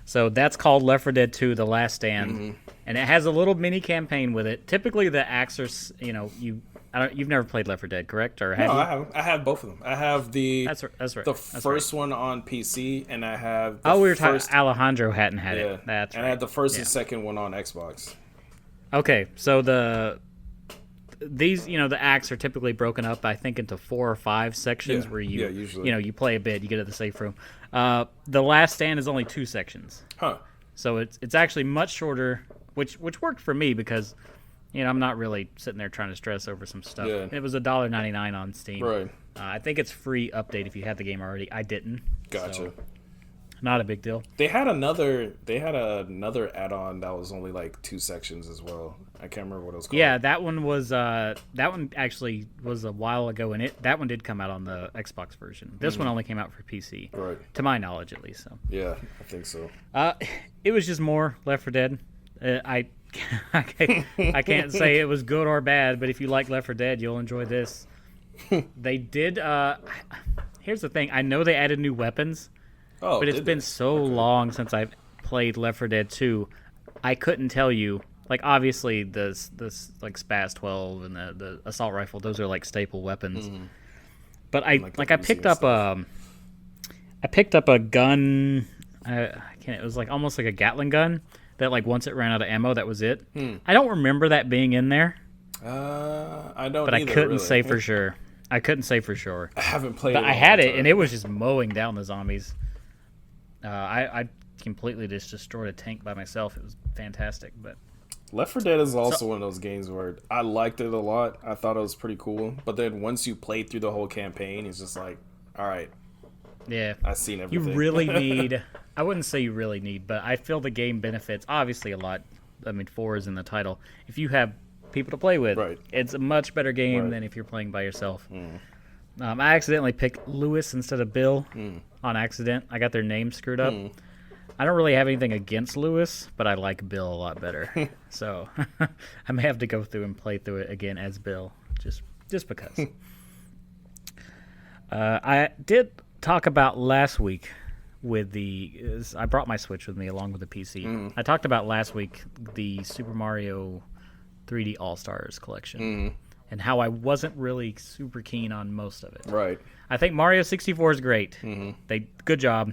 Speaker 1: So that's called Left 4 Dead 2: The Last Stand, and it has a little mini campaign with it. Typically, the acts are, you know, you've never played Left 4 Dead, correct? Or have you?
Speaker 2: I have both of them. I have the
Speaker 1: that's right.
Speaker 2: The first one on PC, and I have
Speaker 1: we were talking. Alejandro hadn't had it. That's right.
Speaker 2: I had the first and second one on Xbox.
Speaker 1: Okay, so these, you know, the acts are typically broken up, I think, into 4 or 5 sections where
Speaker 2: usually.
Speaker 1: You know, you play a bit, you get to the safe room. The Last Stand is only 2 sections.
Speaker 2: Huh.
Speaker 1: So it's actually much shorter, which worked for me because, you know, I'm not really sitting there trying to stress over some stuff.
Speaker 2: Yeah.
Speaker 1: It was $1.99 on Steam.
Speaker 2: Right.
Speaker 1: I think it's free update if you had the game already. I didn't.
Speaker 2: Gotcha.
Speaker 1: So not a big deal.
Speaker 2: They had another add-on that was only like 2 sections as well. I can't remember what it was called.
Speaker 1: Yeah, that one actually was a while ago, and that one did come out on the Xbox version. This one only came out for PC,
Speaker 2: Right.
Speaker 1: to my knowledge at least. So
Speaker 2: Yeah, I think so.
Speaker 1: it was just more Left 4 Dead. I can't say it was good or bad, but if you like Left 4 Dead, you'll enjoy this. They did. Here's the thing: I know they added new weapons, but it's been so long since I've played Left 4 Dead 2. I couldn't tell you. Like, obviously, this like Spaz 12 and the assault rifle; those are like staple weapons. Mm-hmm. But I picked up a gun. It was like almost like a Gatling gun that like once it ran out of ammo, that was it. I don't remember that being in there.
Speaker 2: I don't.
Speaker 1: But
Speaker 2: either,
Speaker 1: I couldn't
Speaker 2: really.
Speaker 1: say for sure. I couldn't say for sure.
Speaker 2: I haven't played.
Speaker 1: But I had it, and it was just mowing down the zombies. I completely just destroyed a tank by myself. It was fantastic. But
Speaker 2: Left 4 Dead is also one of those games where I liked it a lot. I thought it was pretty cool. But then once you play through the whole campaign, it's just like, all right.
Speaker 1: Yeah.
Speaker 2: I've seen everything.
Speaker 1: You really need... I wouldn't say you really need, but I feel the game benefits, obviously, a lot. I mean, 4 is in the title. If you have people to play with,
Speaker 2: right.
Speaker 1: It's a much better game than if you're playing by yourself. I accidentally picked Lewis instead of Bill on accident. I got their names screwed up. I don't really have anything against Lewis, but I like Bill a lot better. So I may have to go through and play through it again as Bill, just because. I did talk about last week I brought my Switch with me along with the PC. I talked about last week the Super Mario 3D All-Stars collection and how I wasn't really super keen on most of it.
Speaker 2: Right.
Speaker 1: I think Mario 64 is great. Good job.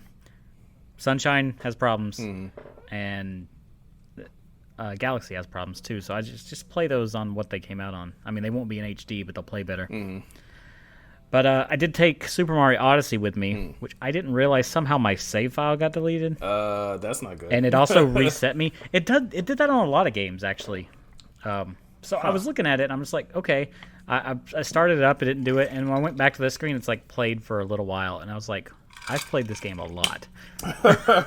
Speaker 1: Sunshine has problems, and Galaxy has problems too. So I just play those on what they came out on. I mean, they won't be in HD, but they'll play better. But I did take Super Mario Odyssey with me, which I didn't realize somehow my save file got deleted.
Speaker 2: That's not good.
Speaker 1: And it also reset me. It did that on a lot of games actually. So I was looking at it, and I'm just like, okay. I started it up, it didn't do it, and when I went back to the screen, it's like played for a little while, and I was like, I've played this game a lot.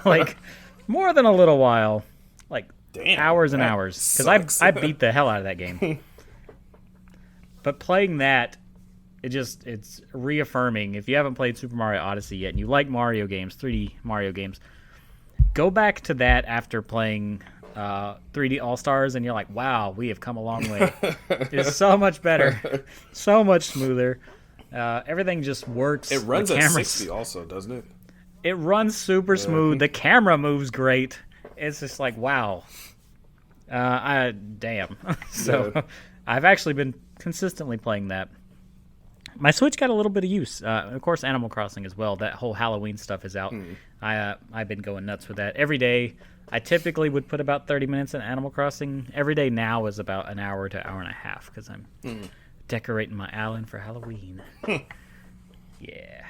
Speaker 1: Like, more than a little while. Like,
Speaker 2: damn,
Speaker 1: hours and hours. Because I beat the hell out of that game. But playing that, it's reaffirming. If you haven't played Super Mario Odyssey yet, and you like Mario games, 3D Mario games, go back to that after playing 3D All-Stars, and you're like, wow, we have come a long way. It's so much better. So much smoother. Everything just works.
Speaker 2: It runs at 60 also, doesn't it?
Speaker 1: It runs super smooth. The camera moves great. It's just like, wow. Damn. So I've actually been consistently playing that. My Switch got a little bit of use. Of course, Animal Crossing as well. That whole Halloween stuff is out. I've been going nuts with that. Every day, I typically would put about 30 minutes in Animal Crossing. Every day now is about an hour to hour and a half because I'm decorating my island for Halloween. Yeah.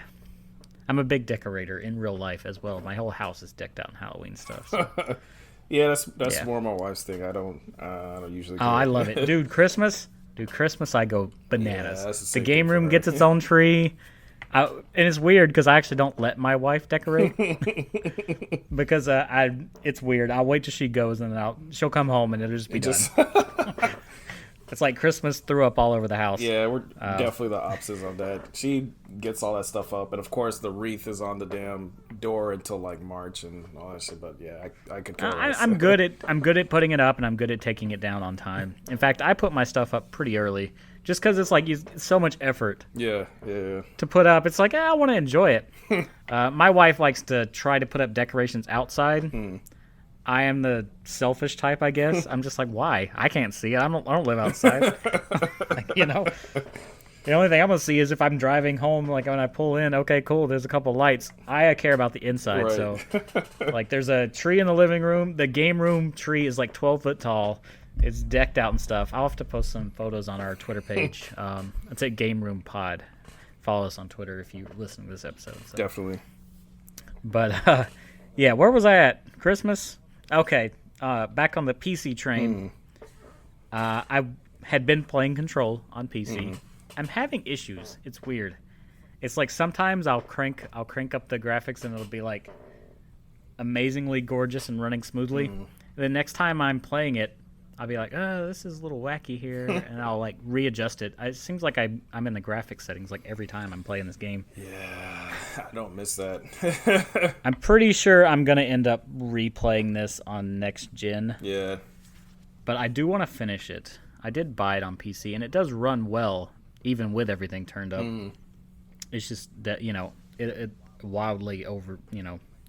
Speaker 1: I'm a big decorator in real life as well. My whole house is decked out in Halloween stuff. So.
Speaker 2: Yeah, that's more my wife's thing. I don't usually.
Speaker 1: Oh, I love it, dude. Christmas, I go bananas.
Speaker 2: Yeah,
Speaker 1: the game room gets its own tree, and it's weird because I actually don't let my wife decorate because it's weird. I'll wait till she goes and then she'll come home and it'll just be done. It's like Christmas threw up all over the house.
Speaker 2: Yeah, we're definitely the opposites of that. She gets all that stuff up, and of course the wreath is on the damn door until like March and all that shit. But yeah, I could care less.
Speaker 1: I'm good at putting it up, and I'm good at taking it down on time. In fact, I put my stuff up pretty early, just because it's like it's so much effort.
Speaker 2: Yeah.
Speaker 1: To put up, it's like I want to enjoy it. My wife likes to try to put up decorations outside. I am the selfish type, I guess. I'm just like, why? I can't see it. I don't live outside. You know, the only thing I'm gonna see is if I'm driving home. Like when I pull in, okay, cool. There's a couple lights. I care about the inside. Right. So, like, there's a tree in the living room. The game room tree is like 12 foot tall. It's decked out and stuff. I'll have to post some photos on our Twitter page. It's at Gameroom Pod. Follow us on Twitter if you listen to this episode. So.
Speaker 2: Definitely.
Speaker 1: But yeah, where was I at? Christmas. Okay, back on the PC train. I had been playing Control on PC. I'm having issues. It's weird. It's like sometimes I'll crank up the graphics and it'll be like amazingly gorgeous and running smoothly. The next time I'm playing it, I'll be like, oh, this is a little wacky here, and I'll like readjust it. It seems like I'm in the graphics settings like every time I'm playing this game.
Speaker 2: Yeah, I don't miss that.
Speaker 1: I'm pretty sure I'm gonna end up replaying this on next gen.
Speaker 2: Yeah,
Speaker 1: but I do want to finish it. I did buy it on PC, and it does run well, even with everything turned up. It's just that it wildly over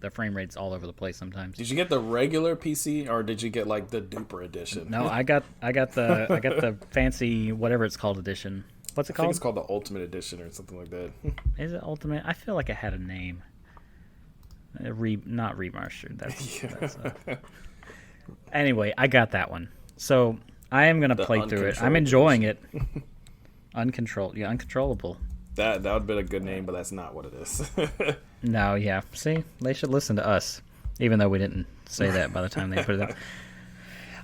Speaker 1: the frame rate's all over the place sometimes.
Speaker 2: Did you get the regular PC or did you get like the duper edition?
Speaker 1: No, I got the fancy whatever it's called edition. What's it
Speaker 2: I
Speaker 1: called?
Speaker 2: think it's called the Ultimate Edition or something like that.
Speaker 1: Is it Ultimate? I feel like it had a name. Not remastered. That's Anyway, I got that one. So I am gonna play through it. I'm enjoying it. Uncontrollable.
Speaker 2: That would have been a good name, but that's not what it is.
Speaker 1: No, yeah. See, they should listen to us, even though we didn't say that by the time they put it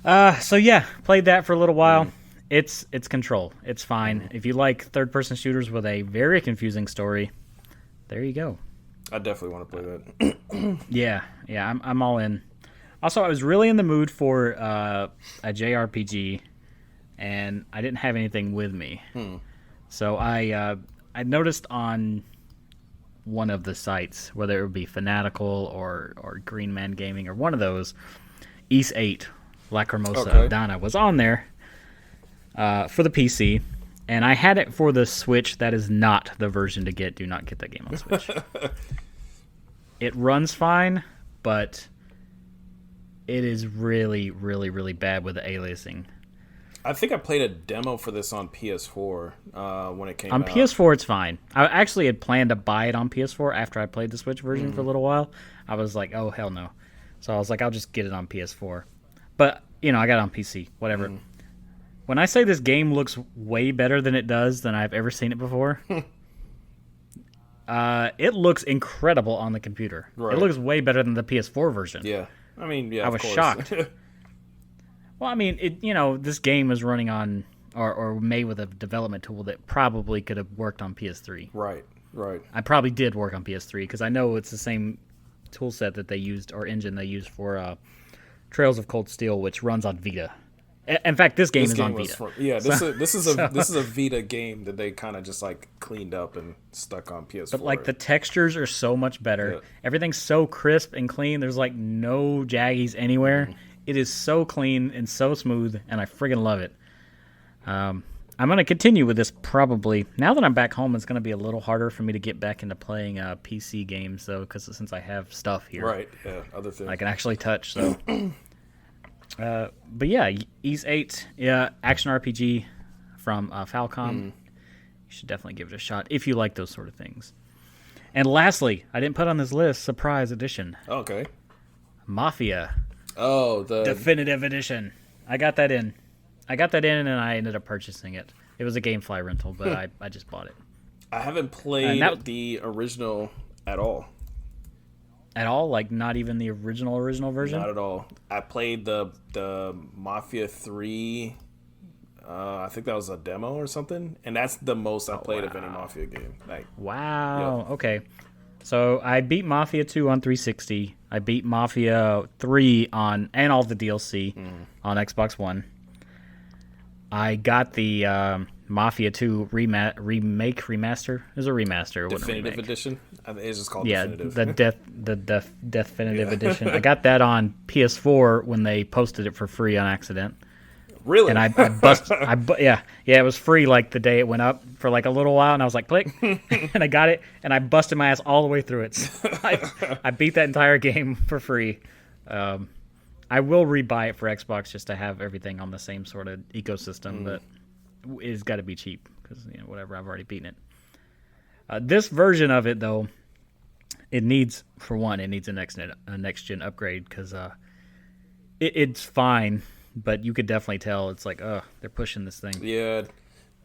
Speaker 1: out. So yeah, played that for a little while. It's Control. It's fine. If you like third-person shooters with a very confusing story, there you go.
Speaker 2: I definitely want to play that.
Speaker 1: Yeah, I'm all in. Also, I was really in the mood for a JRPG, and I didn't have anything with me. So I noticed on one of the sites, whether it would be Fanatical or Green Man Gaming or one of those, East 8, Lacrimosa of Dana was on there for the PC, and I had it for the Switch. That is not the version to get. Do not get that game on Switch. It runs fine, but it is really, really, really bad with the aliasing.
Speaker 2: I think I played a demo for this on PS4 when it came out.
Speaker 1: On PS4, it's fine. I actually had planned to buy it on PS4 after I played the Switch version for a little while. I was like, oh, hell no. So I was like, I'll just get it on PS4. But, I got it on PC. Whatever. When I say this game looks way better than it does than I've ever seen it before, it looks incredible on the computer. Right. It looks way better than the PS4 version.
Speaker 2: Yeah. I mean, yeah,
Speaker 1: I was shocked. Well, I mean, this game is running on or made with a development tool that probably could have worked on PS3.
Speaker 2: Right.
Speaker 1: I probably did work on PS3 because I know it's the same tool set that they used or engine they used for Trails of Cold Steel, which runs on Vita. In fact, this game is on Vita.
Speaker 2: This is a Vita game that they kind of just like cleaned up and stuck on PS4.
Speaker 1: But like the textures are so much better. Yeah. Everything's so crisp and clean. There's like no jaggies anywhere. It is so clean and so smooth, and I friggin' love it. I'm going to continue with this probably. Now that I'm back home, it's going to be a little harder for me to get back into playing PC games, though, because since I have stuff here.
Speaker 2: Right, yeah, other things.
Speaker 1: I can actually touch, so. But yeah, Ease 8, action RPG from Falcom. You should definitely give it a shot if you like those sort of things. And lastly, I didn't put on this list, surprise edition.
Speaker 2: Okay.
Speaker 1: Mafia.
Speaker 2: Oh, the
Speaker 1: definitive edition. I got that in, and I ended up purchasing it. It was a GameFly rental, but I just bought it.
Speaker 2: I haven't played the original at all.
Speaker 1: At all? Like, not even the original version?
Speaker 2: Not at all. I played the Mafia 3, I think that was a demo or something, and that's the most I played of any Mafia game. Like,
Speaker 1: wow.
Speaker 2: Yep.
Speaker 1: Okay. So I beat Mafia 2 on 360. I beat Mafia 3 and all the DLC on Xbox One. I got the Mafia 2 remaster. It was a remaster.
Speaker 2: Definitive edition. It's just called Definitive.
Speaker 1: the Definitive edition. I got that on PS4 when they posted it for free on accident.
Speaker 2: Really?
Speaker 1: And I it was free like the day it went up for like a little while, and I was like, click, and I got it, and I busted my ass all the way through it. So I beat that entire game for free. I will rebuy it for Xbox just to have everything on the same sort of ecosystem, but it's got to be cheap because whatever, I've already beaten it. This version of it though, it needs a next gen upgrade because it's fine. But you could definitely tell it's like, they're pushing this thing.
Speaker 2: Yeah.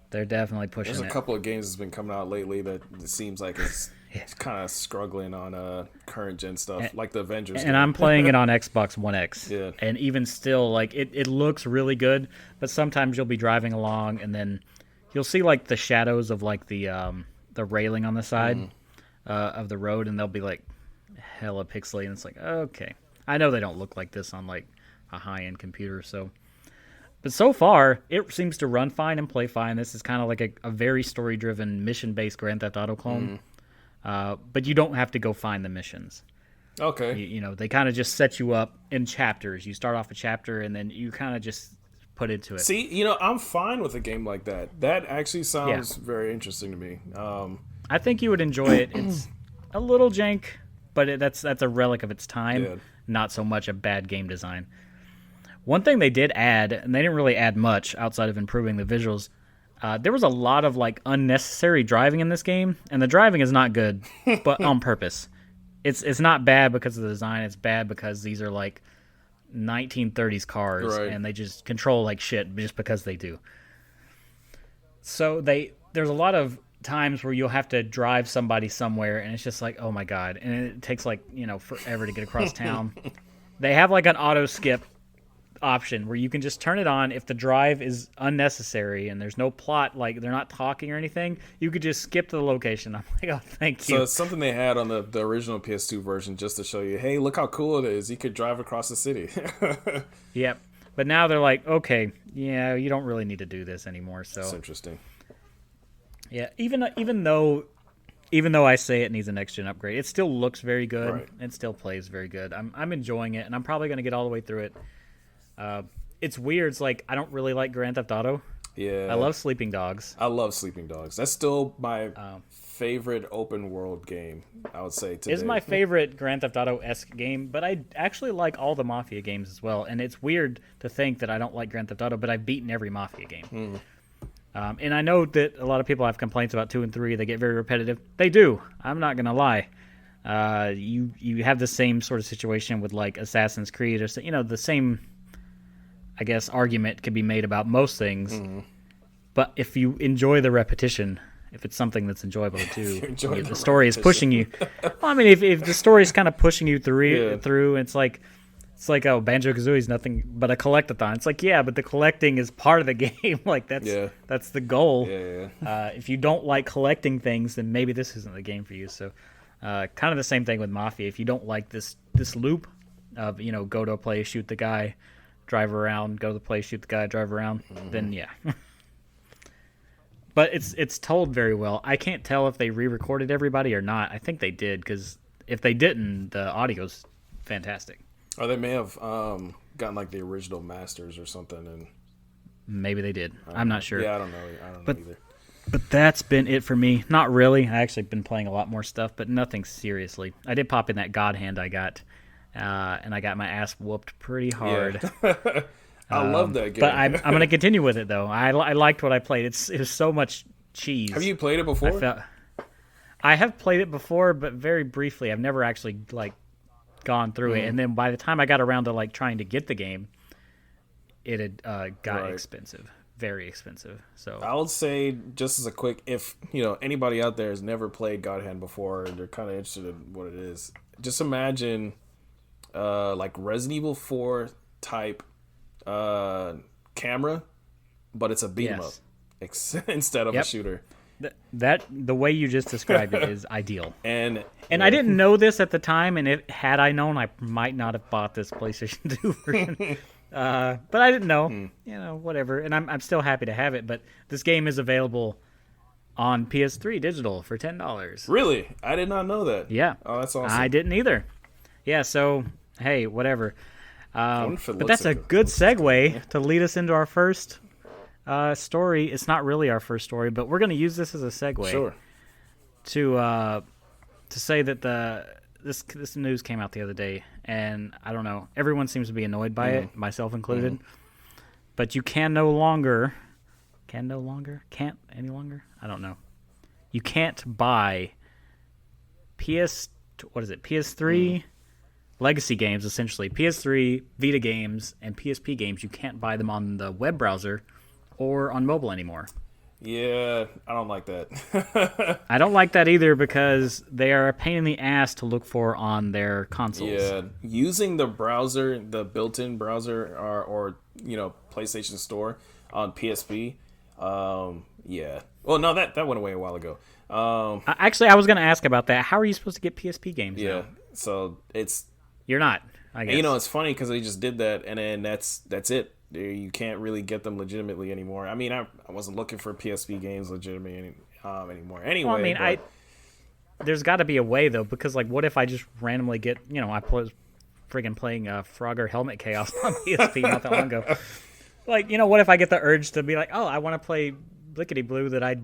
Speaker 1: They're definitely pushing it.
Speaker 2: There's a couple of games that's been coming out lately that it seems like it's kind of struggling on current gen stuff, like the Avengers game.
Speaker 1: And I'm playing it on Xbox One X.
Speaker 2: Yeah.
Speaker 1: And even still, like, it looks really good, but sometimes you'll be driving along and then you'll see, like, the shadows of, like, the railing on the side of the road, and they'll be, like, hella pixely, and it's like, okay. I know they don't look like this on like a high-end computer, so. But so far, it seems to run fine and play fine. This is kind of like a very story-driven, mission-based Grand Theft Auto clone. But you don't have to go find the missions.
Speaker 2: Okay.
Speaker 1: You know, they kind of just set you up in chapters. You start off a chapter, and then you kind of just put into it.
Speaker 2: See, I'm fine with a game like that. That actually sounds very interesting to me.
Speaker 1: I think you would enjoy it. It's a little jank, but that's a relic of its time.
Speaker 2: Yeah.
Speaker 1: Not so much a bad game design. One thing they did add, and they didn't really add much outside of improving the visuals, there was a lot of like unnecessary driving in this game, and the driving is not good, but on purpose. It's not bad because of the design. It's bad because these are like 1930s cars,
Speaker 2: right.
Speaker 1: and they just control like shit just because they do. So there's a lot of times where you'll have to drive somebody somewhere, and it's just like, oh my god, and it takes like forever to get across town. They have like an auto skip option where you can just turn it on if the drive is unnecessary and there's no plot, like they're not talking or anything. You could just skip to the location. I'm like, oh, thank you.
Speaker 2: So it's something they had on the original PS2 version just to show you, hey, look how cool it is. You could drive across the city.
Speaker 1: Yep. But now they're like, okay, yeah, you don't really need to do this anymore. So
Speaker 2: that's interesting.
Speaker 1: Yeah, even though I say it needs a next gen upgrade, it still looks very good.
Speaker 2: Right.
Speaker 1: It still plays very good. I'm enjoying it, and I'm probably going to get all the way through it. It's weird. It's like I don't really like Grand Theft Auto.
Speaker 2: Yeah,
Speaker 1: I love Sleeping Dogs.
Speaker 2: I love Sleeping Dogs. That's still my favorite open world game, I would say today.
Speaker 1: It's my favorite Grand Theft Auto-esque game, but I actually like all the Mafia games as well. And it's weird to think that I don't like Grand Theft Auto, but I've beaten every Mafia game. And I know that a lot of people have complaints about 2 and 3. They get very repetitive. They do. I'm not gonna lie. You have the same sort of situation with like Assassin's Creed, or the same, I guess, argument could be made about most things. But if you enjoy the repetition, if it's something that's enjoyable too, the story is pushing you. Well, I mean, if the story is kind of pushing you through, it's like, oh, Banjo-Kazooie is nothing but a collectathon. It's like, yeah, but the collecting is part of the game. Like that's the goal.
Speaker 2: Yeah.
Speaker 1: If you don't like collecting things, then maybe this isn't the game for you. So, kind of the same thing with Mafia. If you don't like this loop of go to a place, shoot the guy, drive around, go to the place, shoot the guy, drive around, then yeah. But it's told very well. I can't tell if they re-recorded everybody or not. I think they did, because if they didn't, the audio's fantastic.
Speaker 2: Or they may have gotten like the original masters or something, and
Speaker 1: maybe they did. I'm not sure.
Speaker 2: Yeah, I don't know either.
Speaker 1: But that's been it for me. Not really. I actually been playing a lot more stuff, but nothing seriously. I did pop in that God Hand I got, and I got my ass whooped pretty hard.
Speaker 2: Yeah. I love that game.
Speaker 1: But I'm going to continue with it, though. I liked what I played. It was so much cheese.
Speaker 2: Have you played it before?
Speaker 1: I have played it before, but very briefly. I've never actually gone through it. And then by the time I got around to trying to get the game, it had got expensive. Very expensive. So
Speaker 2: I would say, just as a quick, if anybody out there has never played God Hand before and they're kind of interested in what it is, just imagine like Resident Evil 4 type camera, but it's a beat 'em up instead of a shooter.
Speaker 1: The way you just described it is ideal.
Speaker 2: And
Speaker 1: I didn't know this at the time, and had I known, I might not have bought this PlayStation 2 version. But I didn't know. Whatever. And I'm still happy to have it. But this game is available on PS3 digital for $10.
Speaker 2: Really? I did not know that.
Speaker 1: Yeah.
Speaker 2: Oh, that's awesome.
Speaker 1: I didn't either. Yeah. So hey, whatever. But that's a good
Speaker 2: segue
Speaker 1: segue to lead us into our first story. It's not really our first story, but we're going to use this as a segue.
Speaker 2: Sure.
Speaker 1: To say that this news came out the other day, and I don't know, everyone seems to be annoyed by it, myself included. But you can't any longer. I don't know. You can't buy PS3 legacy games, essentially. PS3, Vita games, and PSP games, you can't buy them on the web browser or on mobile anymore.
Speaker 2: Yeah, I don't like that.
Speaker 1: I don't like that either, because they are a pain in the ass to look for on their consoles.
Speaker 2: Yeah, using the browser, the built-in browser, or PlayStation Store on PSP. Yeah. Well, no, that went away a while ago.
Speaker 1: Actually, I was going to ask about that. How are you supposed to get PSP games now?
Speaker 2: So it's
Speaker 1: You're not, I guess.
Speaker 2: and, it's funny because they just did that, and then that's it. You can't really get them legitimately anymore. I mean, I wasn't looking for PSP games legitimately anymore. Anyway,
Speaker 1: Well, I mean, there's got to be a way though, because like, what if I just randomly get, I was friggin' playing Frogger Helmet Chaos on PSP not that long ago. Like, what if I get the urge to be like, oh, I want to play Lickety Blue that I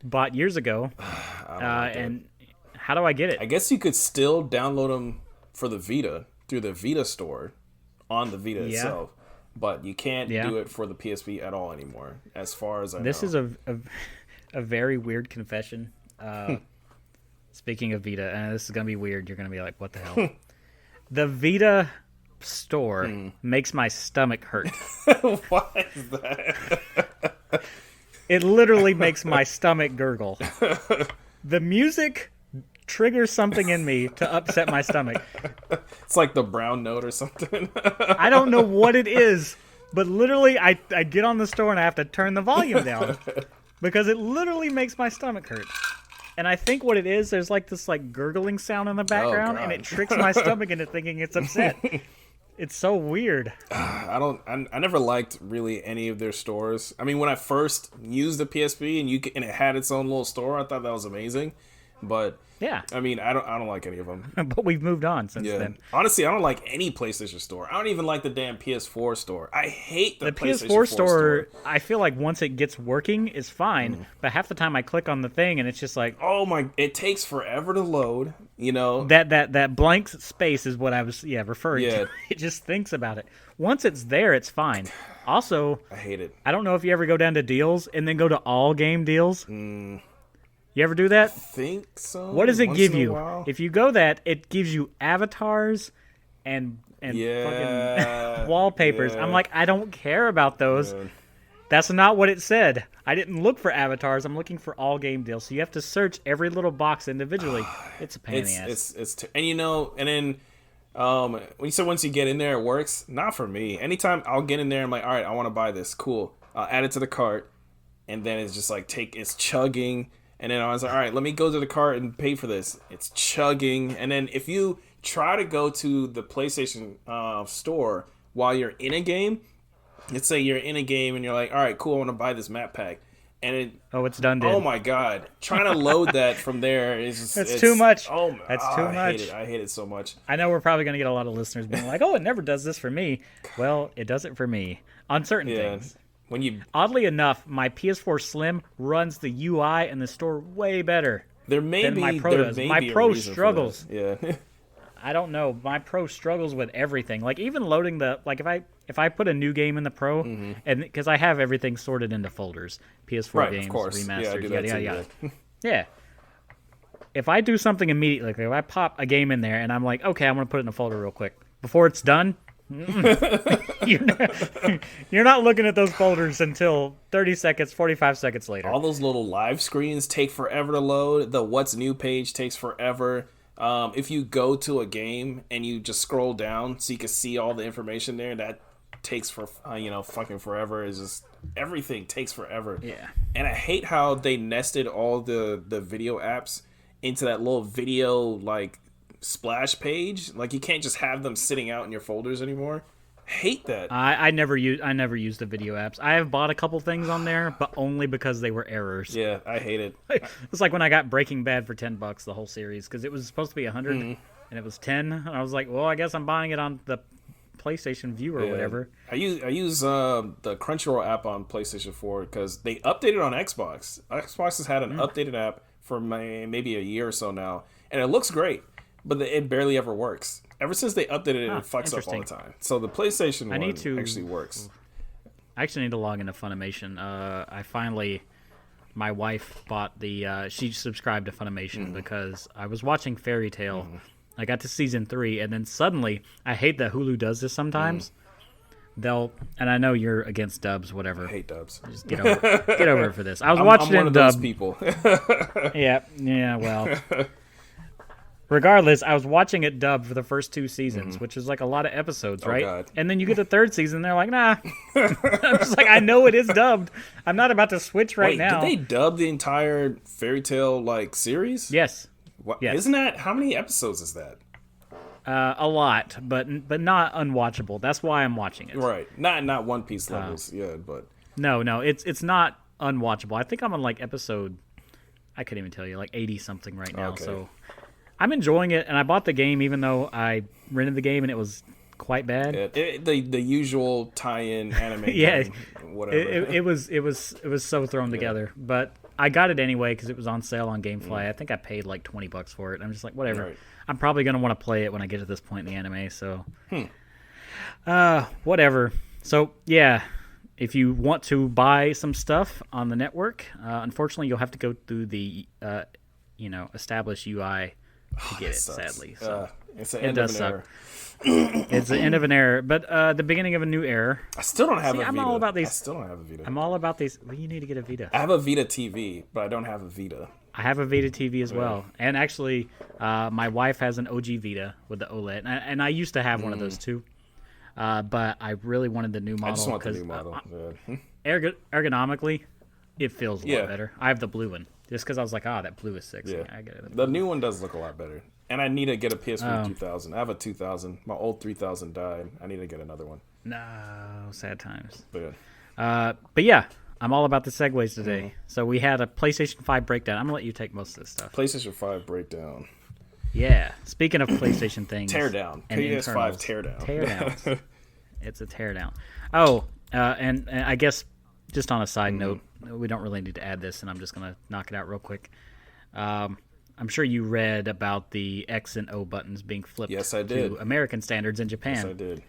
Speaker 1: bought years ago, and how do I get it?
Speaker 2: I guess you could still download them for the Vita through the Vita store on the Vita itself, but you can't do it for the PSP at all anymore, as far as I know.
Speaker 1: This is a very weird confession. Speaking of Vita, and this is gonna be weird. You're gonna be like, "What the hell?" The Vita store makes my stomach hurt.
Speaker 2: Why is that?
Speaker 1: It literally makes my stomach gurgle. The music triggers something in me to upset my stomach.
Speaker 2: It's like the brown note or something.
Speaker 1: I don't know what it is, but literally I get on the store and I have to turn the volume down because it literally makes my stomach hurt. And I think what it is, there's like this like gurgling sound in the background, and it tricks my stomach into thinking it's upset. It's so weird.
Speaker 2: I never liked really any of their stores. I mean, when I first used the PSP and it had its own little store, I thought that was amazing. But
Speaker 1: yeah,
Speaker 2: I mean, I don't like any of them.
Speaker 1: But we've moved on since then.
Speaker 2: Honestly, I don't like any PlayStation store. I don't even like the damn PS4 store. I hate the PlayStation
Speaker 1: PS4 store. I feel like once it gets working, is fine. But half the time I click on the thing and it's just like,
Speaker 2: oh my! It takes forever to load.
Speaker 1: That blank space is what I was referring to. It just thinks about it. Once it's there, it's fine. Also,
Speaker 2: I hate it.
Speaker 1: I don't know if you ever go down to deals and then go to all game deals. You ever do that?
Speaker 2: I think so.
Speaker 1: What does it give you? If you go that, it gives you avatars and fucking wallpapers. I'm like, I don't care about those. Yeah. That's not what it said. I didn't look for avatars. I'm looking for all game deals. So you have to search every little box individually. It's a pain in the ass.
Speaker 2: And then when you said once you get in there, it works. Not for me. Anytime I'll get in there, I'm like, all right, I want to buy this. Cool. I'll add it to the cart, and then it's just like it's chugging. And then I was like, all right, let me go to the cart and pay for this. It's chugging. And then if you try to go to the PlayStation store while you're in a game, let's say you're in a game and you're like, all right, cool, I want to buy this map pack. And
Speaker 1: it's done.
Speaker 2: Oh my God. Trying to load that from there is just...
Speaker 1: It's too much.
Speaker 2: That's
Speaker 1: too much.
Speaker 2: I hate it so much.
Speaker 1: I know we're probably going to get a lot of listeners being like, oh, it never does this for me. Well, it does it for me on certain things. Oddly enough, my PS4 Slim runs the UI in the store way better than my Pro does. My Pro struggles.
Speaker 2: Yeah.
Speaker 1: I don't know. My Pro struggles with everything. Like even loading if I put a new game in the Pro, and because I have everything sorted into folders, PS4 games, remasters, yada yada. Yeah. If I do something immediately, like if I pop a game in there and I'm like, okay, I'm gonna put it in a folder real quick before it's done. You're not looking at those folders until 30 seconds, 45 seconds later.
Speaker 2: All those little live screens take forever to load. The what's new page takes forever. If you go to a game and you just scroll down so you can see all the information there, that takes fucking forever. Is just everything takes forever.
Speaker 1: Yeah.
Speaker 2: And I hate how they nested all the video apps into that little video like splash page. Like you can't just have them sitting out in your folders anymore. Hate that.
Speaker 1: I never use the video apps. I have bought a couple things on there, but only because they were errors.
Speaker 2: Yeah, I hate it.
Speaker 1: It's like when I got Breaking Bad for $10, the whole series, because it was supposed to be 100 and it was 10. And I was like, well, I guess I'm buying it on the PlayStation View or whatever.
Speaker 2: I use the Crunchyroll app on PlayStation 4 because they updated on Xbox. Xbox has had an updated app for maybe a year or so now, and it looks great. But it barely ever works. Ever since they updated it, it fucks up all the time. So the PlayStation one actually works.
Speaker 1: I actually need to log into Funimation. My wife bought she subscribed to Funimation because I was watching Fairy Tail. I got to season 3, and then suddenly, I hate that Hulu does this sometimes. And I know you're against dubs, whatever.
Speaker 2: I hate dubs.
Speaker 1: Just get over it for this. I was watching
Speaker 2: I'm one
Speaker 1: it
Speaker 2: of
Speaker 1: dub.
Speaker 2: those people.
Speaker 1: Yeah, well... Regardless, I was watching it dubbed for the first 2 seasons, which is like a lot of episodes, right?
Speaker 2: God.
Speaker 1: And then you get the 3rd season, and they're like, nah. I'm just like, I know it is dubbed. I'm not about to switch now.
Speaker 2: Did they dub the entire Fairy Tale series?
Speaker 1: Yes.
Speaker 2: What?
Speaker 1: Yes.
Speaker 2: Isn't that, how many episodes is that?
Speaker 1: A lot, but not unwatchable. That's why I'm watching it.
Speaker 2: Right. Not One Piece levels, yeah, but
Speaker 1: No, it's not unwatchable. I think I'm on like episode, I couldn't even tell you, like 80 something right now.
Speaker 2: Okay.
Speaker 1: So I'm enjoying it, and I bought the game even though I rented the game and it was quite bad.
Speaker 2: yeah, the usual tie-in anime.
Speaker 1: Yeah,
Speaker 2: thing, whatever.
Speaker 1: It was so thrown together, but I got it anyway because it was on sale on GameFly. I think I paid like $20 for it. I'm just like, whatever.
Speaker 2: Right.
Speaker 1: I'm probably gonna want to play it when I get to this point in the anime. So, whatever. So yeah, if you want to buy some stuff on the network, unfortunately, you'll have to go through the established UI to get it.
Speaker 2: Sucks.
Speaker 1: Sadly, so
Speaker 2: It's the
Speaker 1: it
Speaker 2: end of
Speaker 1: does
Speaker 2: an
Speaker 1: suck.
Speaker 2: era.
Speaker 1: It's the end of an era, but the beginning of a new era.
Speaker 2: I still don't have a Vita.
Speaker 1: I'm all about these.
Speaker 2: I still don't have a Vita.
Speaker 1: I'm all about these. Well, you need to get a Vita.
Speaker 2: I have a Vita TV, but I don't have a Vita.
Speaker 1: I have a Vita TV as well, and actually, my wife has an OG Vita with the OLED, and I used to have one of those too, but I really wanted the new model.
Speaker 2: I just want the
Speaker 1: because
Speaker 2: new model. Yeah.
Speaker 1: ergonomically, it feels a
Speaker 2: Yeah.
Speaker 1: lot better. I have the blue one just because I was like, that blue is sexy.
Speaker 2: Yeah.
Speaker 1: I get it.
Speaker 2: The new one does look a lot better. And I need to get a PS3 2000. I have a 2000. My old 3000 died. I need to get another one.
Speaker 1: No, sad times.
Speaker 2: But yeah.
Speaker 1: But yeah, I'm all about the segues today. So we had a PlayStation 5 breakdown. I'm gonna let you take most of this stuff.
Speaker 2: PlayStation 5 breakdown.
Speaker 1: Yeah. Speaking of PlayStation things,
Speaker 2: Tear down.
Speaker 1: and
Speaker 2: PS5
Speaker 1: internals,
Speaker 2: tear down.
Speaker 1: Teardowns. It's a teardown. Oh, and I guess just on a side note, we don't really need to add this, and I'm just gonna knock it out real quick. I'm sure you read about the X and O buttons being flipped
Speaker 2: Yes, I did.
Speaker 1: to American standards in Japan.
Speaker 2: Yes, I did.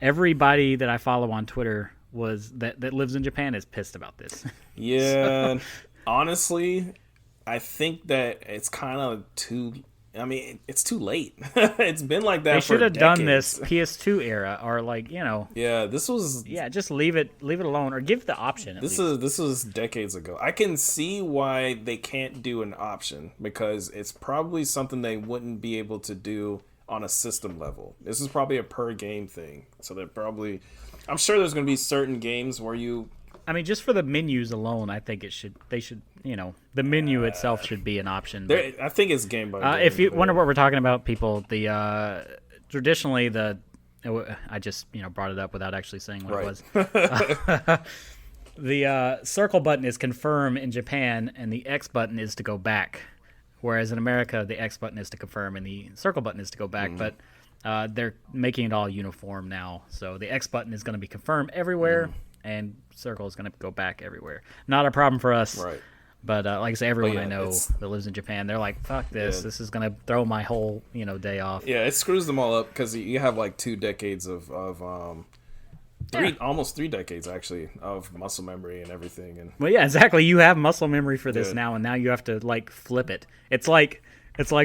Speaker 1: Everybody that I follow on Twitter that lives in Japan is pissed about this.
Speaker 2: Yeah. Honestly, I think that it's kind of too... I mean, it's too late. It's been like that
Speaker 1: They
Speaker 2: for
Speaker 1: should have done
Speaker 2: decades.
Speaker 1: this PS2 era, or like
Speaker 2: Yeah, this was...
Speaker 1: yeah, just leave it alone, or give the option. At least.
Speaker 2: This was decades ago. I can see why they can't do an option because it's probably something they wouldn't be able to do on a system level. This is probably a per game thing. So they're probably I'm sure there's going to be certain games where you
Speaker 1: I mean, just for the menus alone, I think they should, the menu itself should be an option. But,
Speaker 2: I think it's game by game.
Speaker 1: if you wonder what we're talking about, people, traditionally I just brought it up without actually saying what it was. The circle button is confirm in Japan, and the X button is to go back. Whereas in America, the X button is to confirm, and the circle button is to go back. But they're making it all uniform now. So the X button is going to be confirm everywhere, and circle is going to go back everywhere. Not a problem for us.
Speaker 2: Right.
Speaker 1: But like I say, everyone I know
Speaker 2: it's-
Speaker 1: that lives in Japan, they're like, "Fuck this!
Speaker 2: Yeah.
Speaker 1: This is gonna throw my whole day off."
Speaker 2: Yeah, it screws them all up because you have like 2 decades of almost 3 decades actually of muscle memory and everything. And
Speaker 1: Well, yeah, exactly. You have muscle memory for this
Speaker 2: Yeah.
Speaker 1: now, and now you have to like flip it. It's like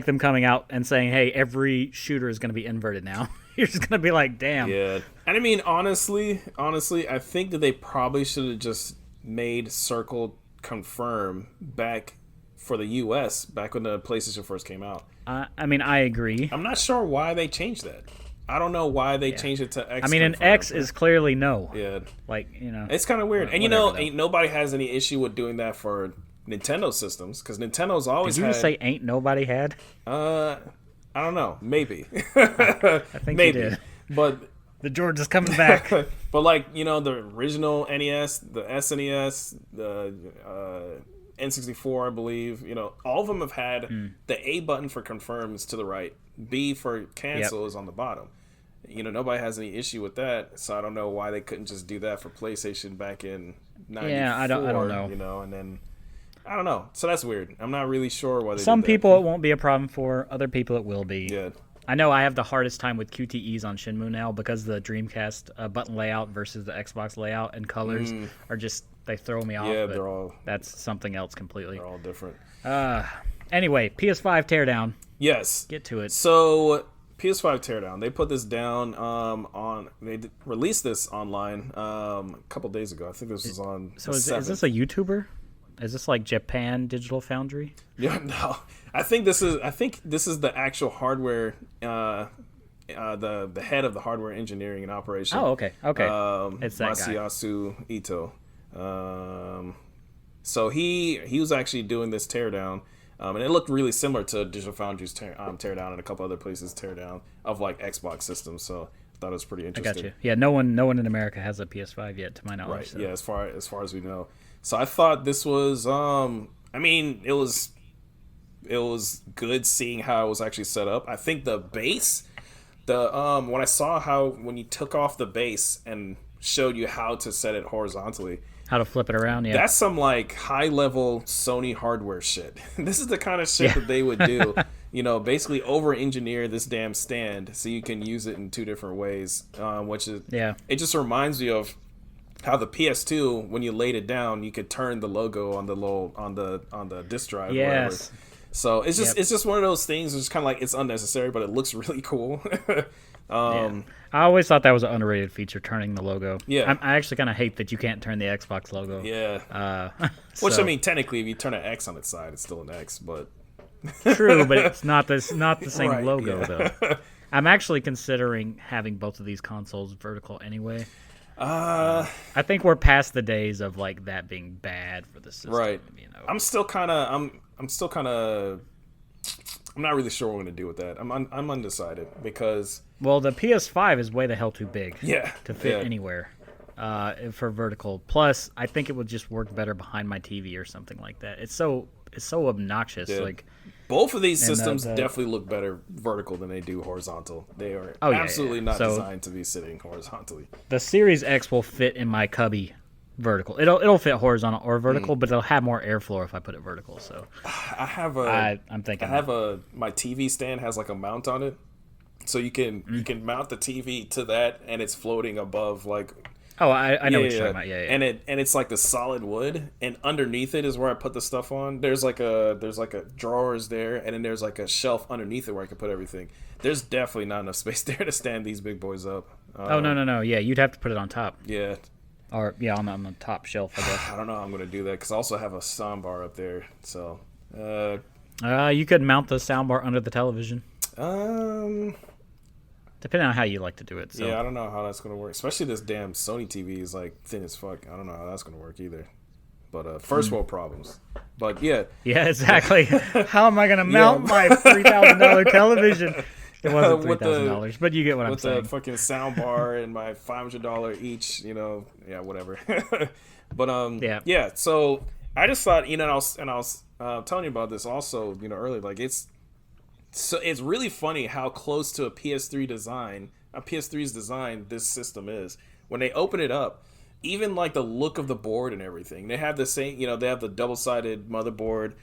Speaker 1: them coming out and saying, "Hey, every shooter is gonna be inverted now." You're just gonna be like, "Damn."
Speaker 2: yeah, and I mean honestly, I think that they probably should have just made circle confirm back for the US back when the PlayStation first came out.
Speaker 1: I mean, I agree.
Speaker 2: I'm not sure why they changed that. I don't know why they changed it to X.
Speaker 1: I mean, an
Speaker 2: confirm.
Speaker 1: X is clearly no.
Speaker 2: Yeah,
Speaker 1: Like
Speaker 2: it's kind of weird. And
Speaker 1: whatever, though.
Speaker 2: ain't nobody has any issue with doing that for Nintendo systems because Nintendo's always
Speaker 1: Did you
Speaker 2: had.
Speaker 1: just say ain't nobody had?
Speaker 2: I don't know. Maybe.
Speaker 1: I think
Speaker 2: Maybe.
Speaker 1: you did.
Speaker 2: But
Speaker 1: The George is coming back.
Speaker 2: but like the original NES, the SNES, the N64, I believe. All of them have had the A button for confirm is to the right, B for cancel is on the bottom. Nobody has any issue with that, so I don't know why they couldn't just do that for PlayStation back in '94.
Speaker 1: Yeah, I don't know.
Speaker 2: And then I don't know. So that's weird. I'm not really sure why they.
Speaker 1: Some
Speaker 2: did that.
Speaker 1: people it won't be a problem for. Other people it will be.
Speaker 2: Yeah.
Speaker 1: I know I have the hardest time with QTEs on Shenmue now because the Dreamcast button layout versus the Xbox layout and colors are just they throw me off.
Speaker 2: Yeah,
Speaker 1: but that's something else completely.
Speaker 2: they're all different.
Speaker 1: Anyway, PS5 teardown.
Speaker 2: Yes.
Speaker 1: Get to it.
Speaker 2: So PS5 teardown. They put this down released this online a couple days ago. I think this was on.
Speaker 1: So
Speaker 2: the
Speaker 1: is
Speaker 2: 7th.
Speaker 1: this a YouTuber? Is this like Japan Digital Foundry?
Speaker 2: Yeah, no. I think this is the actual hardware. The head of the hardware engineering and operation.
Speaker 1: Oh, okay. It's that guy.
Speaker 2: Masayasu Ito. So he was actually doing this teardown. And it looked really similar to Digital Foundry's Teardown and a couple other places Teardown of like Xbox systems. So I thought it was pretty interesting.
Speaker 1: I got you. Yeah, no one in America has a PS5 yet, to my knowledge.
Speaker 2: Right.
Speaker 1: So.
Speaker 2: Yeah, as far as we know. So I thought this was. I mean, it was good seeing how it was actually set up. I think the base, when I saw when you took off the base and showed you how to set it horizontally.
Speaker 1: How to flip it around, yeah.
Speaker 2: That's some like high level Sony hardware shit. This is the kind of shit that they would do. Basically over engineer this damn stand so you can use it in two different ways. Which is it just reminds you of how the PS2, when you laid it down, you could turn the logo on the disk drive.
Speaker 1: Yes.
Speaker 2: Whatever. So it's just one of those things. It's kind of like it's unnecessary, but it looks really cool.
Speaker 1: I always thought that was an underrated feature, turning the logo.
Speaker 2: Yeah,
Speaker 1: I actually kind of hate that you can't turn the Xbox logo.
Speaker 2: Yeah. Which I mean, technically, if you turn an X on its side, it's still an X, but
Speaker 1: true, but it's not the same logo though. I'm actually considering having both of these consoles vertical anyway. I think we're past the days of like that being bad for the system.
Speaker 2: Right. I'm still kind of. I'm not really sure what I'm gonna do with that. I'm undecided because
Speaker 1: the PS5 is way the hell too big.
Speaker 2: Yeah.
Speaker 1: To fit anywhere. For vertical. Plus, I think it would just work better behind my TV or something like that. It's so obnoxious. Yeah. Like
Speaker 2: both of these systems definitely look better vertical than they do horizontal. They are absolutely not designed to be sitting horizontally.
Speaker 1: The Series X will fit in my cubby vertical. It'll fit horizontal or vertical, but it'll have more airflow if I put it vertical. So
Speaker 2: I have my TV stand has like a mount on it, so you can mount the TV to that, and it's floating above like.
Speaker 1: Oh, I know what you're talking about. Yeah.
Speaker 2: And it's like the solid wood, and underneath it is where I put the stuff on. There's like a drawers there, and then there's like a shelf underneath it where I can put everything. There's definitely not enough space there to stand these big boys up.
Speaker 1: No. Yeah, you'd have to put it on top.
Speaker 2: Yeah.
Speaker 1: Or on the top shelf, I guess.
Speaker 2: I don't know how I'm gonna do that because I also have a soundbar up there. So.
Speaker 1: You could mount the soundbar under the television. Depending on how you like to do it. So.
Speaker 2: Yeah, I don't know how that's going to work. Especially this damn Sony TV is like thin as fuck. I don't know how that's going to work either. But first world problems. But yeah.
Speaker 1: Yeah, exactly. How am I going to mount my $3,000 television? It wasn't $3,000, but you get what I'm saying.
Speaker 2: With the fucking sound bar and my $500 each, yeah, whatever. But yeah. So I just thought, and I was telling you about this also, earlier. Like it's really funny how close to a PS3's design this system is. When they open it up, even like the look of the board and everything, they have the same, they have the double-sided motherboard,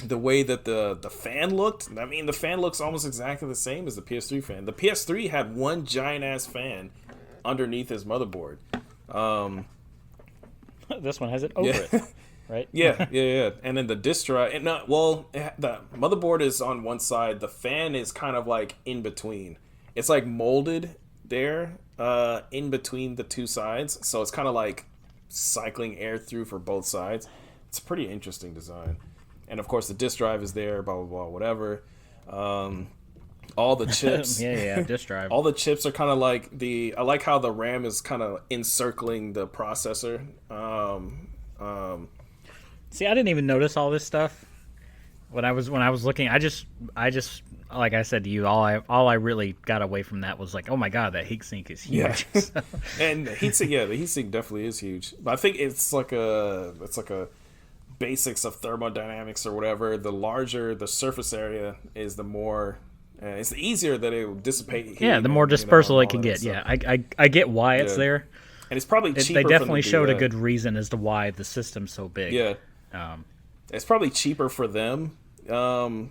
Speaker 2: the way that the fan looked. I mean, the fan looks almost exactly the same as the PS3 fan. The PS3 had one giant-ass fan underneath his motherboard.
Speaker 1: This one has it over it. Right?
Speaker 2: Yeah. And then the disk drive, the motherboard is on one side. The fan is kind of like in between. It's like molded there, in between the two sides. So it's kind of like cycling air through for both sides. It's a pretty interesting design. And of course, the disk drive is there. Blah blah blah. Whatever. All the chips.
Speaker 1: Disk drive.
Speaker 2: All the chips are kind of like I like how the RAM is kind of encircling the processor.
Speaker 1: See, I didn't even notice all this stuff when I was looking. I just like I said to you, all I really got away from that was like, oh my god, that heatsink is huge.
Speaker 2: Yeah. And the heatsink definitely is huge. But I think it's like a basics of thermodynamics or whatever. The larger the surface area is, the more it's the easier that it will dissipate heat.
Speaker 1: Yeah, the more dispersal it can get. Yeah, I get why it's there.
Speaker 2: And it's probably cheaper.
Speaker 1: They definitely showed a good reason as to why the system's so big.
Speaker 2: Yeah. It's probably cheaper for them, and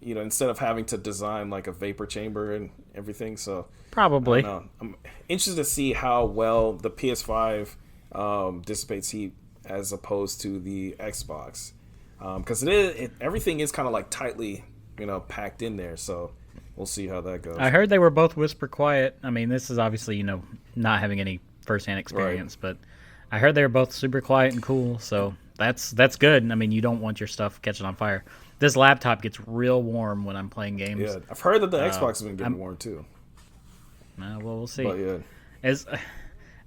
Speaker 2: instead of having to design like a vapor chamber and everything. So
Speaker 1: probably.
Speaker 2: I don't know. I'm interested to see how well the PS5 dissipates heat as opposed to the Xbox, because everything is kind of like tightly packed in there. So we'll see how that goes.
Speaker 1: I heard they were both whisper quiet. I mean, this is obviously not having any firsthand experience, but I heard they were both super quiet and cool. So. That's good. I mean, you don't want your stuff catching on fire. This laptop gets real warm when I'm playing games.
Speaker 2: Yeah, I've heard that the Xbox has been getting warm too.
Speaker 1: Well, we'll see.
Speaker 2: But yeah,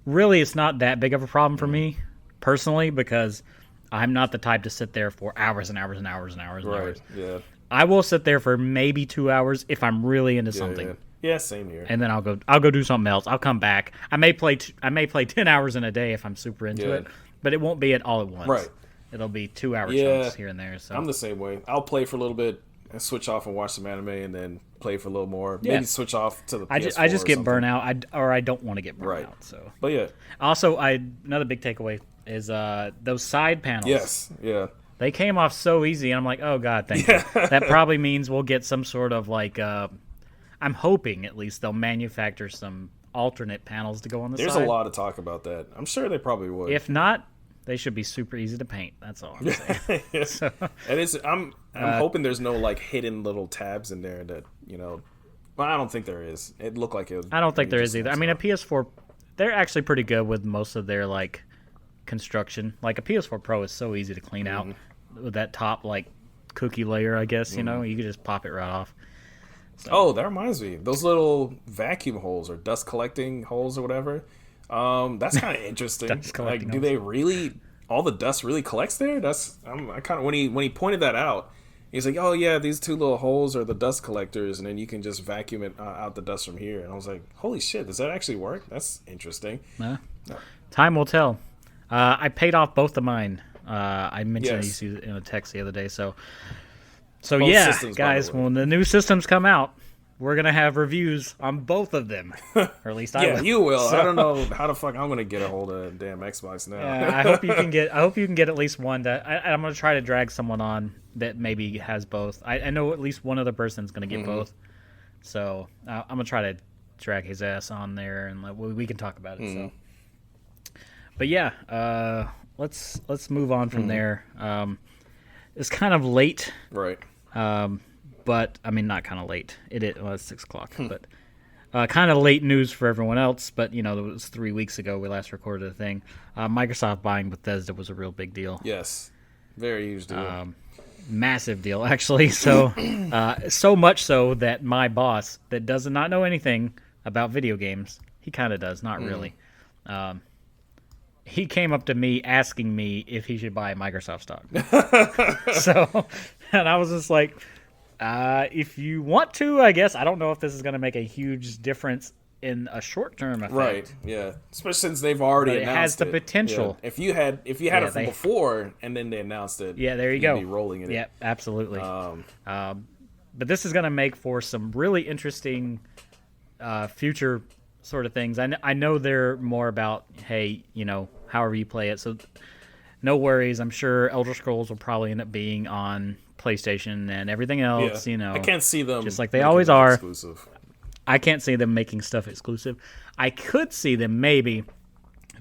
Speaker 1: Really, it's not that big of a problem for me personally because I'm not the type to sit there for hours and hours and hours and hours and
Speaker 2: Right.
Speaker 1: hours.
Speaker 2: Yeah.
Speaker 1: I will sit there for maybe 2 hours if I'm really into something.
Speaker 2: Yeah. Yeah, same here.
Speaker 1: And then I'll go do something else. I'll come back. I may play 10 hours in a day if I'm super into it, but it won't be at all at once.
Speaker 2: Right.
Speaker 1: It'll be 2 hour chunks here and there. So
Speaker 2: I'm the same way. I'll play for a little bit and switch off and watch some anime, and then play for a little more. Maybe switch off to the PS4
Speaker 1: I just
Speaker 2: or
Speaker 1: get
Speaker 2: something.
Speaker 1: burnt out. I don't want to get burnt out. So,
Speaker 2: But yeah.
Speaker 1: Also, another big takeaway is those side panels.
Speaker 2: Yes. Yeah.
Speaker 1: They came off so easy, and I'm like, oh god, thank you. That probably means we'll get some sort of like. I'm hoping at least they'll manufacture some alternate panels to go on the
Speaker 2: There's
Speaker 1: side.
Speaker 2: a lot of talk about that. I'm sure they probably would.
Speaker 1: If not, they should be super easy to paint. That's all I'm saying. So,
Speaker 2: and I'm hoping there's no like hidden little tabs in there that Well, I don't think there is. It looked like it.
Speaker 1: I don't think there is either. I mean, a PS4, they're actually pretty good with most of their like construction. Like a PS4 Pro is so easy to clean out with that top like cookie layer. I guess you can just pop it right off. So.
Speaker 2: Oh, that reminds me. Those little vacuum holes or dust collecting holes or whatever. That's kind of interesting. Like, do they really? All the dust really collects there? I kind of when he pointed that out, he's like, "Oh yeah, these two little holes are the dust collectors, and then you can just vacuum it out the dust from here." And I was like, "Holy shit, does that actually work? That's interesting."
Speaker 1: Time will tell. I paid off both of mine. I mentioned these in a text the other day. So both yeah, systems, guys, when the new systems come out, we're gonna have reviews on both of them, or at least I will.
Speaker 2: Yeah, you will. So, I don't know how the fuck I'm gonna get a hold of a damn Xbox now.
Speaker 1: I hope you can get. I hope you can get at least one. I'm gonna try to drag someone on that maybe has both. I know at least one other person's gonna get both. So I'm gonna try to drag his ass on there, and we can talk about it. So, but yeah, let's move on from there. It's kind of late,
Speaker 2: right?
Speaker 1: But I mean, not kind of late. It's 6 o'clock, but kind of late news for everyone else. But it was 3 weeks ago we last recorded a thing. Microsoft buying Bethesda was a real big deal.
Speaker 2: Yes, very huge deal.
Speaker 1: Massive deal, actually. So, so much so that my boss, that does not know anything about video games, he kind of does, not really. He came up to me asking me if he should buy Microsoft stock. So, and I was just like, if you want to, I guess. I don't know if this is going to make a huge difference in a short-term effect.
Speaker 2: Right, yeah. Especially since they've already announced it.
Speaker 1: It has the potential.
Speaker 2: Yeah. If you had it from before and then they announced it,
Speaker 1: there you go.
Speaker 2: You'd be rolling in it.
Speaker 1: Yeah, absolutely. But this is going to make for some really interesting future sort of things. I know they're more about, hey, however you play it. So no worries. I'm sure Elder Scrolls will probably end up being on PlayStation and everything else.
Speaker 2: I can't see them
Speaker 1: just like they always are.
Speaker 2: Exclusive.
Speaker 1: I can't see them making stuff exclusive. I could see them maybe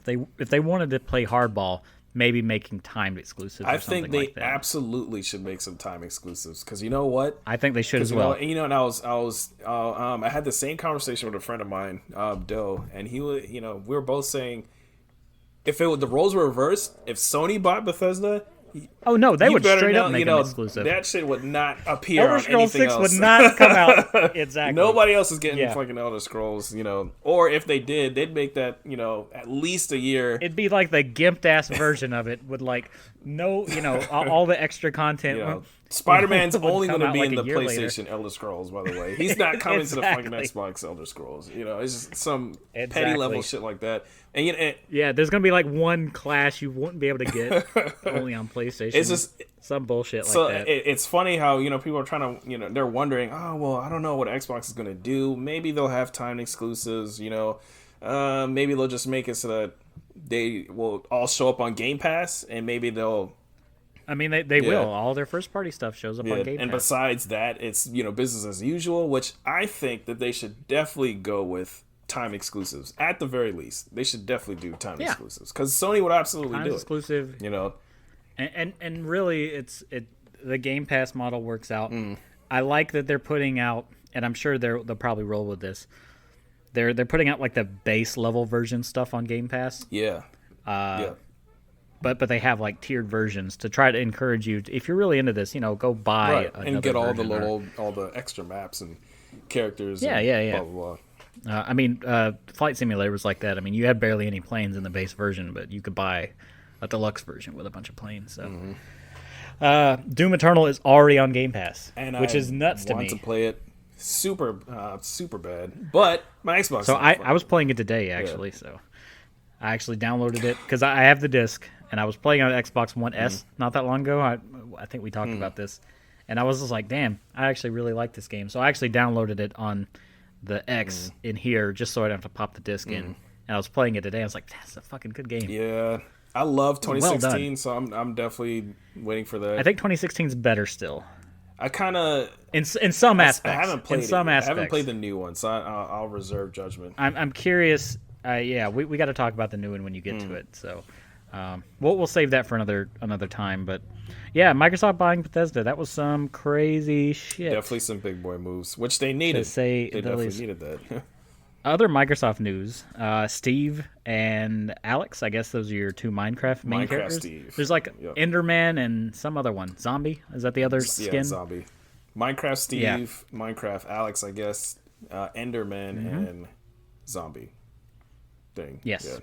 Speaker 1: if they wanted to play hardball, maybe making timed exclusives. I think
Speaker 2: they absolutely should make some time exclusives because you know what?
Speaker 1: I think they should as well.
Speaker 2: And I had the same conversation with a friend of mine, Doe, and he was, we were both saying if the roles were reversed, if Sony bought Bethesda.
Speaker 1: Oh no, they would straight up make them exclusive.
Speaker 2: That shit would not appear on anything else.
Speaker 1: Elder Scrolls 6 would not come out. Exactly.
Speaker 2: Nobody else is getting fucking Elder Scrolls, Or if they did, they'd make that, at least a year.
Speaker 1: It'd be like the gimped ass version of it with like no, all the extra content.
Speaker 2: Spider-Man's only going to be in the PlayStation later. Elder Scrolls, by the way. He's not coming to the fucking Xbox Elder Scrolls. It's just some petty level shit like that. And
Speaker 1: there's going to be like one class you wouldn't be able to get only on PlayStation. It's just some bullshit like that.
Speaker 2: It's funny how, people are trying to, they're wondering, oh, well, I don't know what Xbox is going to do. Maybe they'll have timed exclusives, maybe they'll just make it so that they will all show up on Game Pass and maybe they'll.
Speaker 1: I mean, they will. All their first-party stuff shows up on Game Pass.
Speaker 2: And besides that, it's, business as usual, which I think that they should definitely go with time exclusives. At the very least, they should definitely do time exclusives. Because Sony would absolutely do
Speaker 1: exclusive,
Speaker 2: it.
Speaker 1: And really, the Game Pass model works out. I like that they're putting out, and I'm sure they'll probably roll with this, they're putting out like the base level version stuff on Game Pass.
Speaker 2: Yeah.
Speaker 1: But they have like tiered versions to try to encourage you if you're really into this, go buy
Speaker 2: and get all the extra maps and characters.
Speaker 1: Yeah.
Speaker 2: Blah blah blah.
Speaker 1: Flight Simulator was like that. I mean, you had barely any planes in the base version, but you could buy a deluxe version with a bunch of planes. So, Doom Eternal is already on Game Pass,
Speaker 2: And
Speaker 1: which
Speaker 2: I
Speaker 1: is nuts to me.
Speaker 2: want to play it super bad, but my Xbox.
Speaker 1: So I was playing it today actually. So I actually downloaded it because I have the disc, and I was playing on Xbox One S not that long ago. I think we talked about this, and I was just like, damn, I actually really like this game. So I actually downloaded it on the X in here just so I don't have to pop the disc in. And I was playing it today. I was like, that's a fucking good game.
Speaker 2: Yeah, I love 2016,
Speaker 1: well
Speaker 2: so I'm definitely waiting for that.
Speaker 1: I think 2016 is better still.
Speaker 2: I kind of
Speaker 1: in some aspects.
Speaker 2: I haven't played
Speaker 1: in some aspects.
Speaker 2: I haven't played the new one, so I'll reserve judgment.
Speaker 1: I'm curious. Yeah, we got to talk about the new one when you get to it. So we'll save that for another time. But yeah, Microsoft buying Bethesda, that was some crazy shit.
Speaker 2: Definitely some big boy moves, which they needed.
Speaker 1: They
Speaker 2: definitely
Speaker 1: least.
Speaker 2: needed that.
Speaker 1: Other Microsoft news: Steve and Alex. I guess those are your two Minecraft main characters.
Speaker 2: Steve.
Speaker 1: There's like Enderman and some other one. Zombie, is that the other skin?
Speaker 2: Yeah, Zombie. Minecraft Steve, Minecraft Alex, I guess. Enderman and Zombie. Thing.
Speaker 1: Yes,
Speaker 2: yeah.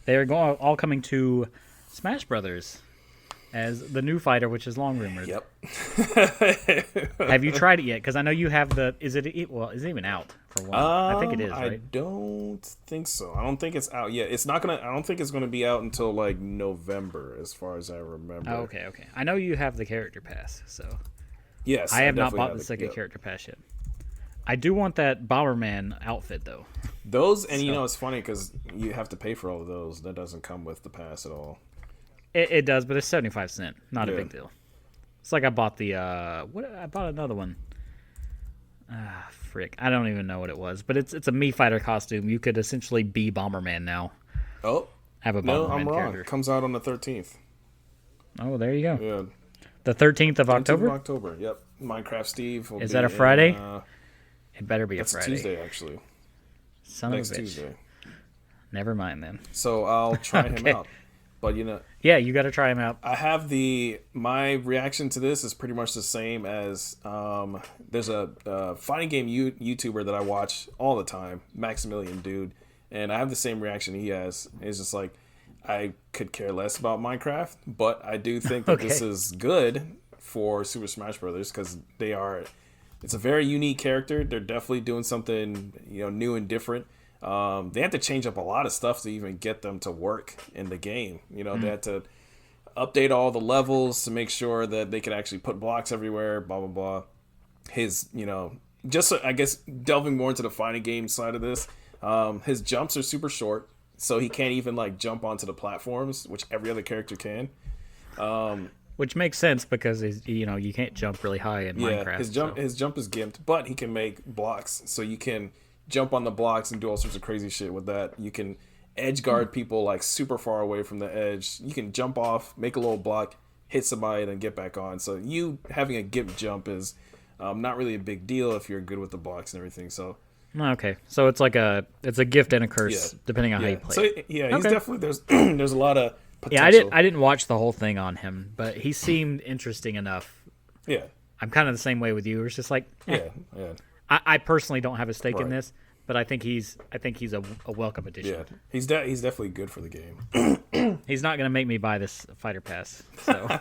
Speaker 1: They're all coming to Smash Brothers as the new fighter, which is long rumored.
Speaker 2: Yep.
Speaker 1: Have you tried it yet? Because I know you have the. Is it even out for one? I think it is. Right?
Speaker 2: I don't think so. I don't think it's out yet. It's not gonna. I don't think it's gonna be out until like November, as far as I remember.
Speaker 1: Oh, okay. I know you have the character pass, so
Speaker 2: yes,
Speaker 1: I have not bought the second character pass yet. I do want that Bomberman outfit though.
Speaker 2: Those and it's funny because you have to pay for all of those. That doesn't come with the pass at all.
Speaker 1: It does, but it's 75 cents. Not a big deal. It's like I bought the I bought another one. Frick, I don't even know what it was, but it's a Mii Fighter costume. You could essentially be Bomberman now.
Speaker 2: Oh,
Speaker 1: have a Bomberman
Speaker 2: no, I'm wrong.
Speaker 1: character.
Speaker 2: It comes out on the 13th.
Speaker 1: Oh, there you go.
Speaker 2: Yeah,
Speaker 1: the 13th of October.
Speaker 2: 13th of October. Yep. Minecraft Steve.
Speaker 1: Is that a Friday? It better be a
Speaker 2: That's
Speaker 1: Friday.
Speaker 2: Tuesday actually.
Speaker 1: Son
Speaker 2: Next
Speaker 1: of a bitch.
Speaker 2: Tuesday.
Speaker 1: Never mind then.
Speaker 2: So I'll try him out. But
Speaker 1: yeah, you got to try him out.
Speaker 2: I have my reaction to this is pretty much the same as there's a fighting game YouTuber that I watch all the time, Maximilian Dude, and I have the same reaction he has. It's just like I could care less about Minecraft, but I do think that this is good for Super Smash Brothers because it's a very unique character. They're definitely doing something new and different. They had to change up a lot of stuff to even get them to work in the game. They had to update all the levels to make sure that they could actually put blocks everywhere, blah, blah, blah. His, just I guess delving more into the fighting game side of this, his jumps are super short, so he can't even like jump onto the platforms, which every other character can.
Speaker 1: Which makes sense because you can't jump really high in Minecraft.
Speaker 2: His jump is gimped, but he can make blocks, so you can jump on the blocks and do all sorts of crazy shit with that. You can edge guard people like super far away from the edge. You can jump off, make a little block, hit somebody, then get back on. So you having a gimp jump is not really a big deal if you're good with the blocks and everything. So
Speaker 1: okay, so it's a gift and a curse depending on how you play.
Speaker 2: So he's definitely there's a lot of potential.
Speaker 1: Yeah, I didn't watch the whole thing on him, but he seemed interesting enough.
Speaker 2: Yeah,
Speaker 1: I'm kind of the same way with you. It's just like
Speaker 2: yeah.
Speaker 1: I personally don't have a stake in this, but I think he's a welcome addition.
Speaker 2: Yeah, he's definitely good for the game.
Speaker 1: He's not gonna make me buy this fighter pass, so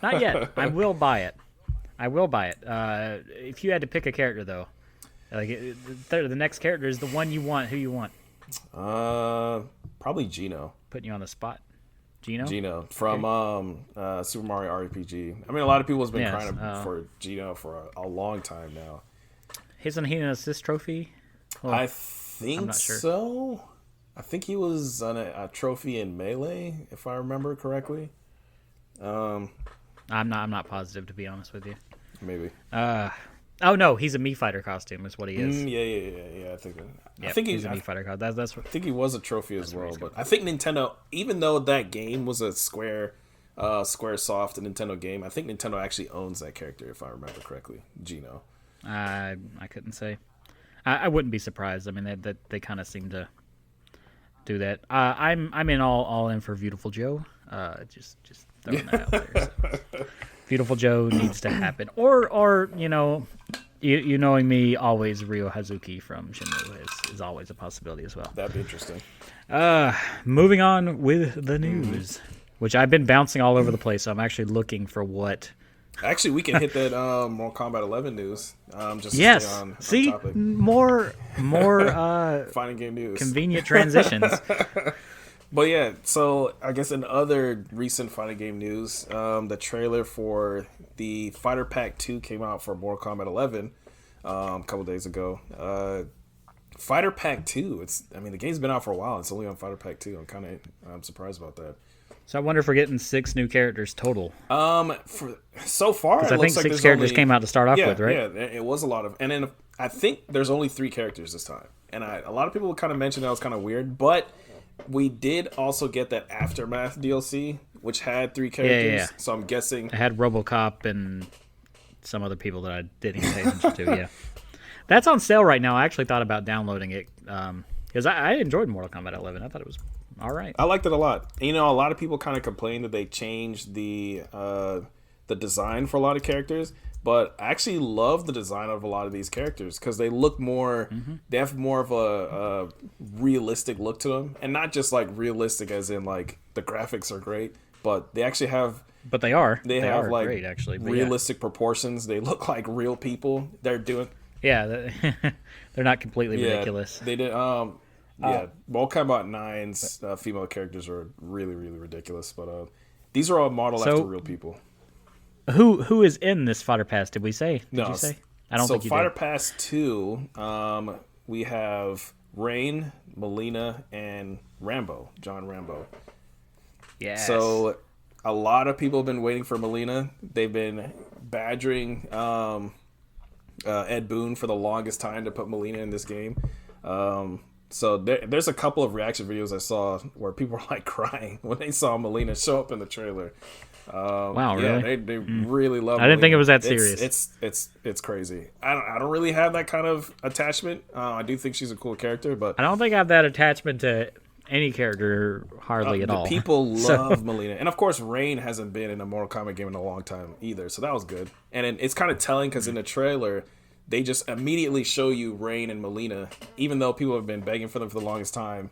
Speaker 1: not yet. I will buy it. If you had to pick a character though, like the next character is the one you want. Who you want?
Speaker 2: Probably Gino.
Speaker 1: Putting you on the spot.
Speaker 2: Gino from Super Mario RPG. I mean, a lot of people have been crying for Gino for a long time now.
Speaker 1: Isn't he an assist trophy? Well,
Speaker 2: I think
Speaker 1: I'm not sure.
Speaker 2: so. I think he was on a trophy in Melee, if I remember correctly.
Speaker 1: I'm not positive, to be honest with you.
Speaker 2: Maybe.
Speaker 1: Oh no, he's a Mii Fighter costume, is what he is.
Speaker 2: Yeah. I think
Speaker 1: he's a Mii Fighter costume. That's what,
Speaker 2: I think he was a trophy as well. But I think Nintendo, even though that game was a Square Soft Nintendo game, I think Nintendo actually owns that character, if I remember correctly. Gino.
Speaker 1: I couldn't say. I wouldn't be surprised. I mean, they kind of seem to do that. I'm in all in for Beautiful Joe. Just throwing that out there. So. Beautiful Joe needs to happen, or you knowing me, always Ryo Hazuki from Shenmue is always a possibility as well.
Speaker 2: That'd be interesting.
Speaker 1: Moving on with the news. which I've been bouncing all over the place. So I'm actually looking for what.
Speaker 2: Actually, we can hit that Mortal Kombat 11 news. Just
Speaker 1: Yes.
Speaker 2: to stay on
Speaker 1: See,
Speaker 2: topic.
Speaker 1: more
Speaker 2: Fighting game news.
Speaker 1: convenient transitions.
Speaker 2: But yeah, so I guess in other recent fighting game news, the trailer for the Fighter Pack 2 came out for Mortal Kombat 11 a couple days ago. Fighter Pack 2, the game's been out for a while. It's only on Fighter Pack 2. I'm surprised about that.
Speaker 1: So I wonder if we're getting 6 new characters total.
Speaker 2: For so far, it
Speaker 1: I
Speaker 2: looks
Speaker 1: think
Speaker 2: like
Speaker 1: 6 characters came out to start off with, right?
Speaker 2: Yeah, it was a lot of, and then I think there's only 3 characters this time, and a lot of people kind of mentioned that was kind of weird, but we did also get that Aftermath DLC, which had 3 characters.
Speaker 1: Yeah.
Speaker 2: So I'm guessing
Speaker 1: I had RoboCop and some other people that I didn't pay attention to. Yeah, that's on sale right now. I actually thought about downloading it because I enjoyed Mortal Kombat 11. I thought it was all right.
Speaker 2: I liked it a lot. And, a lot of people kind of complain that they changed the design for a lot of characters, but I actually love the design of a lot of these characters because they look more, they have more of a realistic look to them, and not just like realistic as in like the graphics are great, but they actually have.
Speaker 1: But they have
Speaker 2: like
Speaker 1: great, actually. But
Speaker 2: realistic proportions. They look like real people. They're doing.
Speaker 1: Yeah, they're not completely ridiculous.
Speaker 2: They did. Mortal Kombat 9's female characters are really, really ridiculous, but these are all modeled after real people.
Speaker 1: Who is in this Fighter Pass? Did we say? Did you say? I don't think you
Speaker 2: Fighter
Speaker 1: did.
Speaker 2: Pass 2, we have Rain, Melina, and Rambo, John Rambo.
Speaker 1: Yes.
Speaker 2: So a lot of people have been waiting for Melina. They've been badgering Ed Boon for the longest time to put Melina in this game. So there's a couple of reaction videos I saw where people were like crying when they saw Melina show up in the trailer.
Speaker 1: Wow,
Speaker 2: yeah,
Speaker 1: really?
Speaker 2: they really love.
Speaker 1: I didn't think
Speaker 2: Melina.
Speaker 1: it was that serious.
Speaker 2: It's crazy. I don't really have that kind of attachment. I do think she's a cool character, but
Speaker 1: I don't think I have that attachment to any character hardly at all.
Speaker 2: People love Melina, and of course, Rain hasn't been in a Mortal Kombat game in a long time either, so that was good. And it's kind of telling because in the trailer, they just immediately show you Rain and Melina, even though people have been begging for them for the longest time,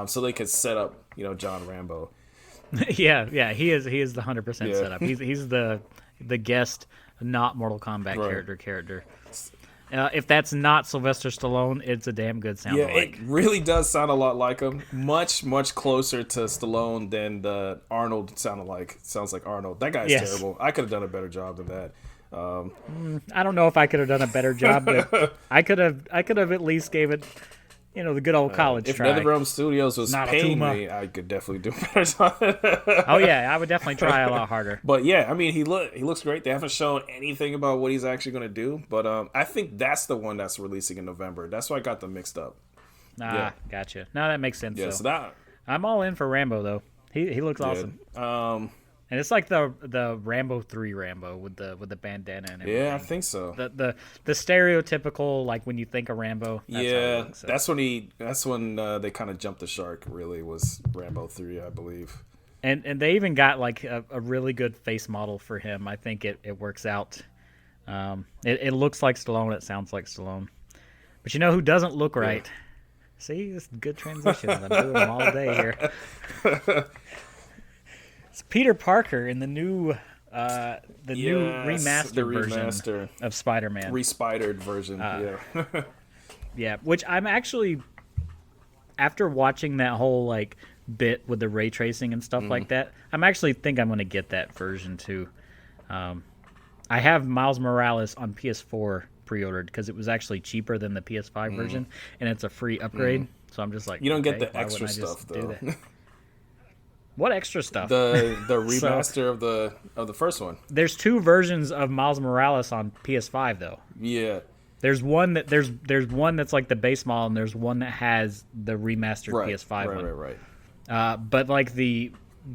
Speaker 2: so they could set up, John Rambo.
Speaker 1: yeah, he is the 100% setup. He's the guest, not Mortal Kombat character. If that's not Sylvester Stallone, it's a damn good sound.
Speaker 2: Yeah, it really does sound a lot like him. Much closer to Stallone than the Arnold sounds like Arnold. That guy's terrible. I could have done a better job than that.
Speaker 1: I don't know if I could have done a better job, but I could have at least gave it, the good old college
Speaker 2: if
Speaker 1: try.
Speaker 2: If NetherRealm Studios was paying me, I could definitely do a better job.
Speaker 1: Oh yeah, I would definitely try a lot harder.
Speaker 2: But yeah, I mean, he looks great. They haven't shown anything about what he's actually going to do, but I think that's the one that's releasing in November. That's why I got them mixed up.
Speaker 1: Gotcha. Now that makes sense.
Speaker 2: Yeah, so that
Speaker 1: I'm all in for Rambo though. He looks awesome. And it's like the Rambo 3 Rambo with the bandana and everything.
Speaker 2: Yeah, I think so.
Speaker 1: The stereotypical, like when you think of Rambo.
Speaker 2: That's when they kind of jumped the shark. Really was Rambo 3, I believe.
Speaker 1: And they even got like a really good face model for him. I think it works out. It looks like Stallone. It sounds like Stallone. But you know who doesn't look right? Yeah. See, this is good transitions. I'm doing them all day here. It's Peter Parker in the new remastered version of Spider-Man.
Speaker 2: Respidered version,
Speaker 1: Yeah, which I'm actually, after watching that whole like bit with the ray tracing and stuff like that, I'm going to get that version too. I have Miles Morales on PS4 pre-ordered because it was actually cheaper than the PS5 version, and it's a free upgrade. So I'm just like,
Speaker 2: you don't get the extra stuff though.
Speaker 1: What extra stuff?
Speaker 2: The remaster of the first one.
Speaker 1: There's 2 versions of Miles Morales on PS5 though.
Speaker 2: Yeah.
Speaker 1: There's one that's like the base model, and there's one that has the remastered PS5 one.
Speaker 2: Right.
Speaker 1: But like the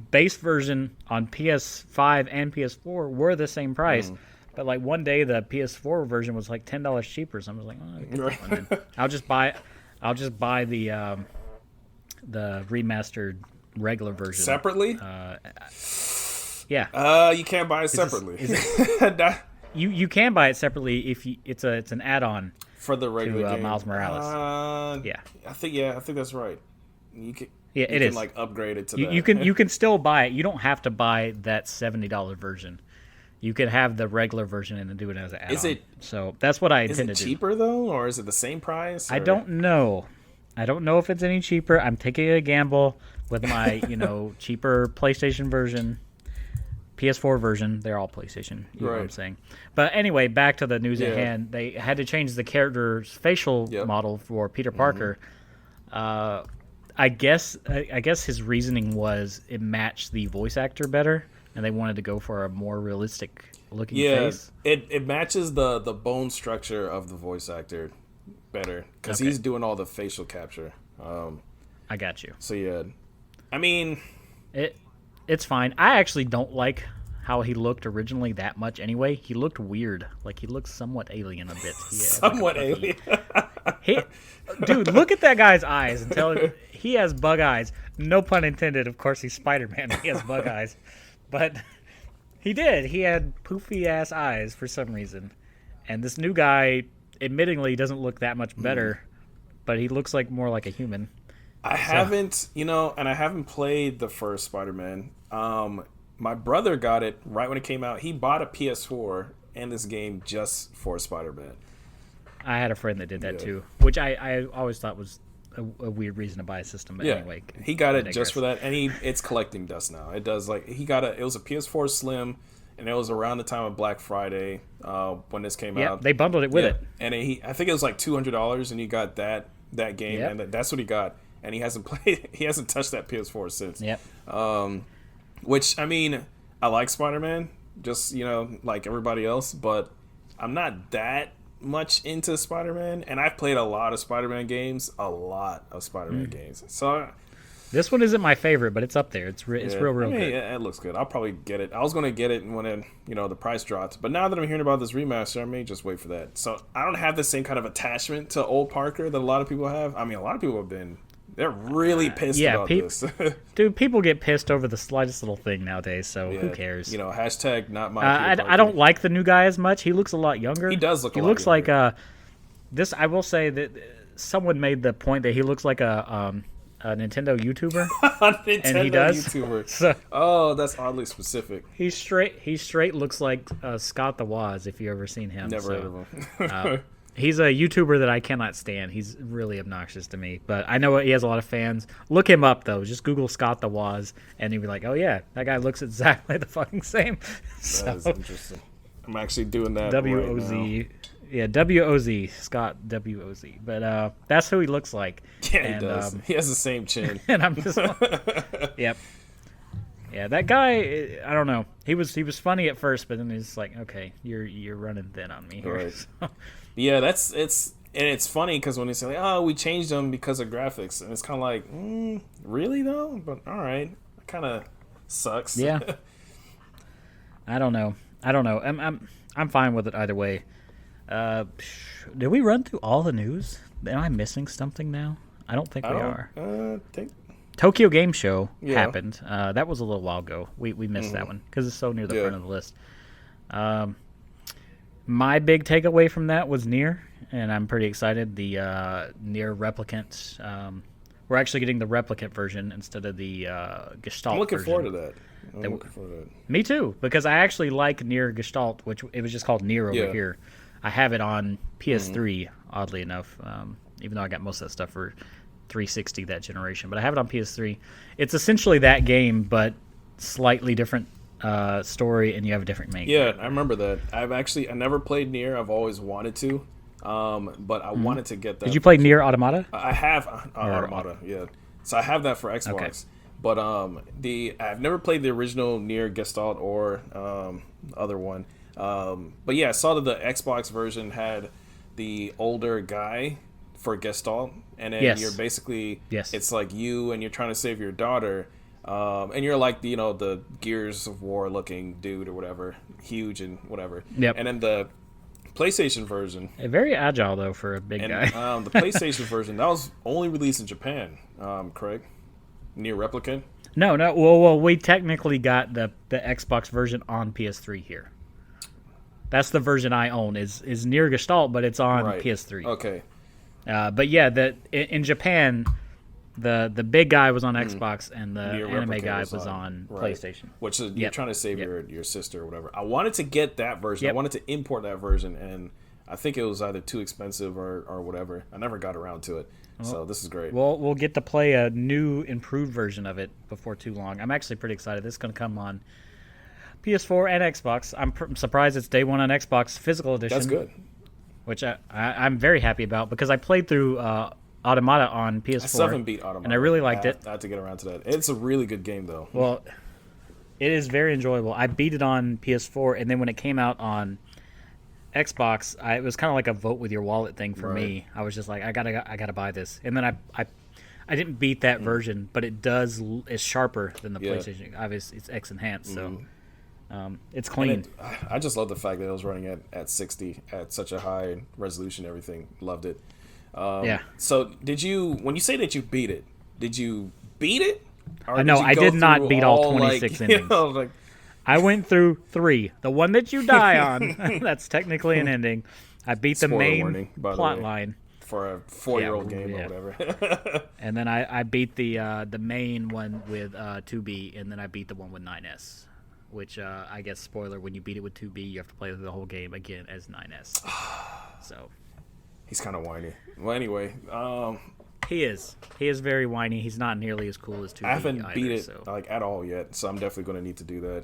Speaker 1: base version on PS5 and PS4 were the same price. But like one day the PS4 version was like $10 cheaper. So I was like, I'll just buy the remastered regular version
Speaker 2: separately.
Speaker 1: Yeah.
Speaker 2: You can't buy it separately.
Speaker 1: You can buy it separately if it's an add-on
Speaker 2: for the regular game.
Speaker 1: Miles Morales.
Speaker 2: I think that's right. You can.
Speaker 1: Yeah,
Speaker 2: you
Speaker 1: it
Speaker 2: can
Speaker 1: is.
Speaker 2: like upgrade it to
Speaker 1: You,
Speaker 2: that.
Speaker 1: you can still buy it. You don't have to buy that $70 version. You could have the regular version and then do it as an add-on.
Speaker 2: Is it
Speaker 1: So that's what I
Speaker 2: is
Speaker 1: intend
Speaker 2: it
Speaker 1: to do.
Speaker 2: cheaper though, or is it the same price?
Speaker 1: I
Speaker 2: or-
Speaker 1: don't know. I don't know if it's any cheaper. I'm taking a gamble with my, cheaper PlayStation version, PS4 version. They're all PlayStation. You know what I'm
Speaker 2: Right.
Speaker 1: saying? But anyway, back to the news at
Speaker 2: Yeah.
Speaker 1: hand. They had to change the character's facial
Speaker 2: Yep.
Speaker 1: model for Peter Parker. I guess his reasoning was it matched the voice actor better, and they wanted to go for a more realistic looking
Speaker 2: Yeah,
Speaker 1: face.
Speaker 2: it matches the bone structure of the voice actor better because
Speaker 1: Okay.
Speaker 2: he's doing all the facial capture.
Speaker 1: I got you.
Speaker 2: So yeah, I mean,
Speaker 1: It's fine. I actually don't like how he looked originally that much anyway. He looked weird. Like he looked somewhat alien a bit. He had, like, a
Speaker 2: somewhat
Speaker 1: fucking-
Speaker 2: alien.
Speaker 1: Dude, look at that guy's eyes and tell him he has bug eyes. No pun intended. Of course, he's Spider-Man. He has bug eyes. But he did. He had poofy ass eyes for some reason. And this new guy, admittingly, doesn't look that much better, but he looks like more like a human.
Speaker 2: I haven't, and I haven't played the first Spider-Man. My brother got it right when it came out. He bought a PS4 and this game just for Spider-Man.
Speaker 1: I had a friend that did that
Speaker 2: Yeah.
Speaker 1: too, which I always thought was a weird reason to buy a system. But
Speaker 2: Yeah,
Speaker 1: anyway,
Speaker 2: he got
Speaker 1: I
Speaker 2: it
Speaker 1: digress.
Speaker 2: just for that, and it's collecting dust now. It does it was a PS4 Slim, and it was around the time of Black Friday when this came
Speaker 1: Yeah,
Speaker 2: out.
Speaker 1: they bundled it with
Speaker 2: Yeah.
Speaker 1: it.
Speaker 2: And I think it was like $200, and you got that game,
Speaker 1: Yep.
Speaker 2: and that's what he got. And he hasn't played, he hasn't touched that PS4 since.
Speaker 1: Yep.
Speaker 2: Which I mean, I like Spider-Man, just like everybody else, but I'm not that much into Spider-Man, and I've played a lot of Spider-Man games, So
Speaker 1: This one isn't my favorite, but it's up there. It's
Speaker 2: yeah,
Speaker 1: real
Speaker 2: I mean,
Speaker 1: good.
Speaker 2: It looks good. I'll probably get it. I was gonna get it when the price dropped, but now that I'm hearing about this remaster, I may just wait for that. So I don't have the same kind of attachment to old Parker that a lot of people have. I mean, a lot of people they're really pissed about this.
Speaker 1: Dude, people get pissed over the slightest little thing nowadays, so who
Speaker 2: Yeah,
Speaker 1: cares?
Speaker 2: hashtag not my. Peter
Speaker 1: I
Speaker 2: Parker.
Speaker 1: don't like the new guy as much. He looks a lot younger.
Speaker 2: He does look a
Speaker 1: He
Speaker 2: lot
Speaker 1: looks
Speaker 2: younger.
Speaker 1: like this. I will say that someone made the point that he looks like a Nintendo YouTuber.
Speaker 2: Nintendo
Speaker 1: And he does.
Speaker 2: YouTuber.
Speaker 1: So
Speaker 2: Oh, that's oddly specific.
Speaker 1: he straight looks like Scott the Woz, if you ever seen him.
Speaker 2: Never
Speaker 1: So,
Speaker 2: heard of him.
Speaker 1: he's a YouTuber that I cannot stand. He's really obnoxious to me, but I know he has a lot of fans. Look him up though. Just Google Scott the Woz, and you'll be like, oh yeah, that guy looks exactly the fucking same.
Speaker 2: That is
Speaker 1: So
Speaker 2: interesting. I'm actually doing that.
Speaker 1: WOZ.
Speaker 2: Right
Speaker 1: Yeah, WOZ, Scott WOZ. But that's who he looks like.
Speaker 2: now. Yeah, he
Speaker 1: And,
Speaker 2: does. He has the same chin.
Speaker 1: And I'm just, yep. Yeah, that guy. I don't know. He was funny at first, but then he's like, okay, you're running thin on me here.
Speaker 2: Right.
Speaker 1: So,
Speaker 2: Yeah, it's funny because when they say like, oh, we changed them because of graphics, and it's kind of like, really though? But all right, it kind of sucks.
Speaker 1: yeah. I don't know. I'm fine with it either way. Did we run through all the news? Am I missing something now? I don't think
Speaker 2: I
Speaker 1: we
Speaker 2: don't
Speaker 1: are.
Speaker 2: think.
Speaker 1: Tokyo Game Show
Speaker 2: Yeah.
Speaker 1: happened. That was a little while ago. We missed that one because it's so near the
Speaker 2: Yeah.
Speaker 1: front of the list. My big takeaway from that was Nier, and I'm pretty excited. The Nier Replicant. We're actually getting the Replicant version instead of the Gestalt
Speaker 2: I'm looking
Speaker 1: version.
Speaker 2: forward to that. I'm looking forward to that.
Speaker 1: Me too, because I actually like Nier Gestalt, which it was just called Nier over
Speaker 2: Yeah.
Speaker 1: here. I have it on PS3, oddly enough, even though I got most of that stuff for 360 that generation. But I have it on PS3. It's essentially that game, but slightly different story, and you have a different main.
Speaker 2: Yeah, I remember that. I never played Nier. I've always wanted to, but I wanted to get that.
Speaker 1: Did you play Nier Automata?
Speaker 2: I have Automata, yeah. So I have that for Xbox.
Speaker 1: Okay.
Speaker 2: But I've never played the original Nier Gestalt or other one. But yeah, I saw that the Xbox version had the older guy for Gestalt, and then
Speaker 1: Yes.
Speaker 2: you're basically
Speaker 1: Yes.
Speaker 2: it's like you and you're trying to save your daughter, and you're like the Gears of War looking dude or whatever, huge and whatever.
Speaker 1: Yep.
Speaker 2: And then the PlayStation version.
Speaker 1: Very agile though for a big
Speaker 2: And
Speaker 1: guy.
Speaker 2: the PlayStation version that was only released in Japan. Craig, Nier Replicant.
Speaker 1: No. Well, we technically got the Xbox version on PS3 here. That's the version I own. Is Nier Gestalt, but it's on
Speaker 2: Right.
Speaker 1: PS3.
Speaker 2: Okay.
Speaker 1: But yeah, in Japan, The big guy was on Xbox, and the
Speaker 2: Nier
Speaker 1: anime
Speaker 2: Replicant
Speaker 1: guy was on
Speaker 2: right.
Speaker 1: PlayStation.
Speaker 2: Which is, you're
Speaker 1: Yep.
Speaker 2: trying to save
Speaker 1: Yep.
Speaker 2: your sister or whatever. I wanted to get that version. I
Speaker 1: Yep.
Speaker 2: wanted to import that version, and I think it was either too expensive or whatever. I never got around to it. So this is great.
Speaker 1: We'll get to play a new, improved version of it before too long. I'm actually pretty excited. This is going to come on PS4 and Xbox. I'm surprised it's day one on Xbox physical edition.
Speaker 2: That's good.
Speaker 1: Which I'm very happy about because I played through Automata on PS4.
Speaker 2: I still haven't beat Automata.
Speaker 1: And I really liked it.
Speaker 2: I had to get around to that. It's a really good game, though.
Speaker 1: Well, it is very enjoyable. I beat it on PS4, and then when it came out on Xbox, it was kind of like a vote with your wallet thing for me. I was just like, I gotta buy this, and then I didn't beat that version, but it's sharper than the PlayStation. Obviously, it's X enhanced, so it's clean.
Speaker 2: I just love the fact that it was running at 60 at such a high resolution. Everything, loved it.
Speaker 1: Yeah.
Speaker 2: So when you say that you beat it, did you beat it? Or
Speaker 1: No, I did not beat all 26 endings.
Speaker 2: You know, like,
Speaker 1: I went through 3. The one that you die on, that's technically an ending. I beat the
Speaker 2: Spoiler
Speaker 1: main
Speaker 2: warning, by the
Speaker 1: plot
Speaker 2: way.
Speaker 1: line.
Speaker 2: for a 4-year-old game
Speaker 1: yeah.
Speaker 2: or whatever.
Speaker 1: And then I beat the main one with 2B, and then I beat the one with 9S. Which, I guess, spoiler, when you beat it with 2B, you have to play the whole game again as 9S. So
Speaker 2: He's kind of whiny. Well, anyway,
Speaker 1: he is very whiny. He's not nearly as cool as 2B.
Speaker 2: I haven't
Speaker 1: either,
Speaker 2: beat it
Speaker 1: so.
Speaker 2: like at all yet, so I'm definitely going to need to do that.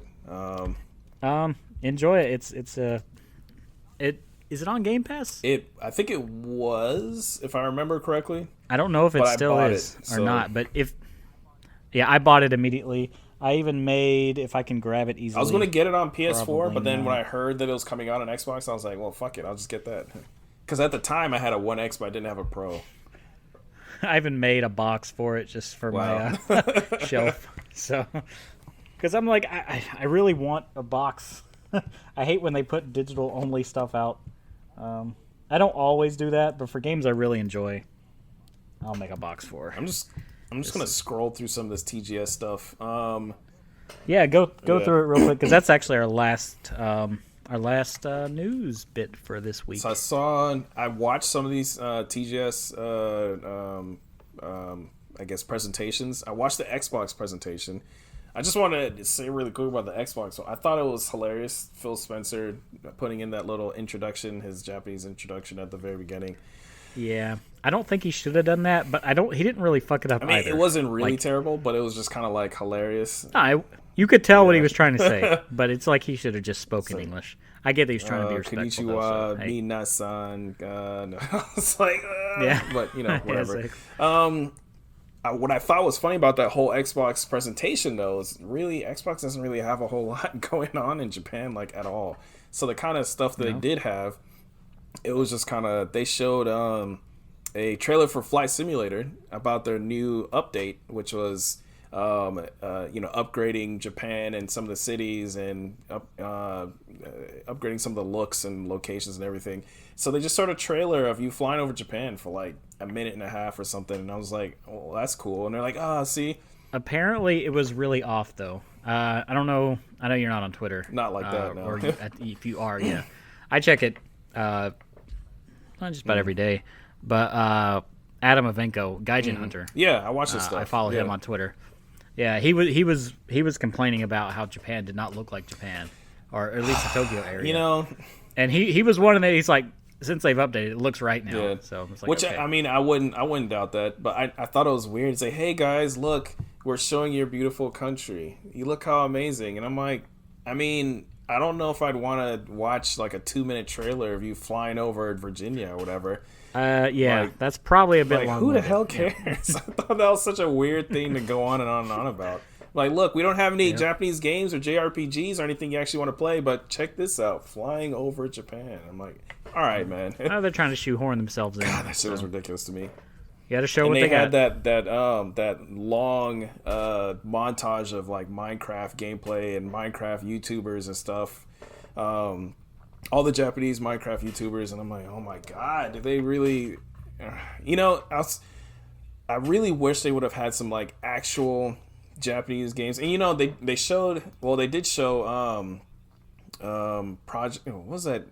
Speaker 1: Enjoy it. Is it on Game Pass?
Speaker 2: I think it was, if I remember correctly.
Speaker 1: I don't know if it
Speaker 2: But I
Speaker 1: still
Speaker 2: bought
Speaker 1: is
Speaker 2: it,
Speaker 1: or
Speaker 2: so-
Speaker 1: not, but I bought it immediately. I even made, if I can grab it easily.
Speaker 2: I was going to get it on PS4,
Speaker 1: Probably
Speaker 2: but then
Speaker 1: not.
Speaker 2: when I heard that it was coming out on Xbox, I was like, well, fuck it, I'll just get that. Because at the time, I had a One X, but I didn't have a Pro.
Speaker 1: I even made a box for it just for
Speaker 2: Wow.
Speaker 1: my shelf. So, because I'm like, I really want a box. I hate when they put digital only stuff out. I don't always do that, but for games I really enjoy, I'll make a box for.
Speaker 2: I'm just going to scroll through some of this TGS stuff.
Speaker 1: Yeah, go
Speaker 2: Yeah.
Speaker 1: through it real quick because that's actually our last news bit for this week.
Speaker 2: So I watched some of these TGS, I guess, presentations. I watched the Xbox presentation. I just want to say really quick about the Xbox. So I thought it was hilarious. Phil Spencer putting in that little introduction, his Japanese introduction at the very beginning.
Speaker 1: Yeah, I don't think he should have done that, but he didn't really fuck it up
Speaker 2: I mean,
Speaker 1: either.
Speaker 2: it wasn't really
Speaker 1: Like,
Speaker 2: terrible, but it was just kind of like hilarious.
Speaker 1: you could tell what he was trying to say, but it's like he should have just spoken English. I get that he's trying to be respectful. Though, so, hey.
Speaker 2: Minasan. No. It's like,
Speaker 1: Yeah.
Speaker 2: but whatever.
Speaker 1: Exactly.
Speaker 2: What I thought was funny about that whole Xbox presentation, though, is really Xbox doesn't really have a whole lot going on in Japan, like, at all. So the kind of stuff that they did have, it was just kind of, they showed a trailer for Flight Simulator about their new update, which was upgrading Japan and some of the cities and upgrading some of the looks and locations and everything. So they just showed a trailer of you flying over Japan for like a minute and a half or something, and I was like, "Oh, that's cool." And they're like, see."
Speaker 1: Apparently, it was really off though. I don't know. I know you're not on Twitter.
Speaker 2: Not like that, no.
Speaker 1: Or if you are, yeah. I check it. Not just about every day, but Adam Avenko, Gaijin Hunter.
Speaker 2: Yeah, I watched this stuff.
Speaker 1: I follow him on Twitter. Yeah, he was complaining about how Japan did not look like Japan, or at least the Tokyo area. And he was one of the. He's like, since they've updated, it looks right now.
Speaker 2: Yeah.
Speaker 1: So it's like,
Speaker 2: which
Speaker 1: okay.
Speaker 2: I mean, I wouldn't doubt that, but I thought it was weird to say, "Hey guys, look, we're showing your beautiful country. You look how amazing." And I'm like, I mean, I don't know if I'd want to watch like a 2-minute trailer of you flying over Virginia or whatever.
Speaker 1: Yeah,
Speaker 2: like-
Speaker 1: that's probably a bit
Speaker 2: Like,
Speaker 1: long.
Speaker 2: who the hell cares? I thought that was such a weird thing to go on and on and on about. Like, look, we don't have any Japanese games or JRPGs or anything you actually want to play, but check this out, flying over Japan. I'm like, all right, man.
Speaker 1: They're trying to shoehorn themselves in.
Speaker 2: That shit was ridiculous to me.
Speaker 1: You got to show
Speaker 2: And
Speaker 1: what
Speaker 2: they
Speaker 1: they
Speaker 2: had
Speaker 1: got.
Speaker 2: that long montage of like Minecraft gameplay and Minecraft YouTubers and stuff. All the Japanese Minecraft YouTubers, and I'm like, oh my god, did they really? I really wish they would have had some like actual Japanese games. And they showed. Well, they did show project. What was that?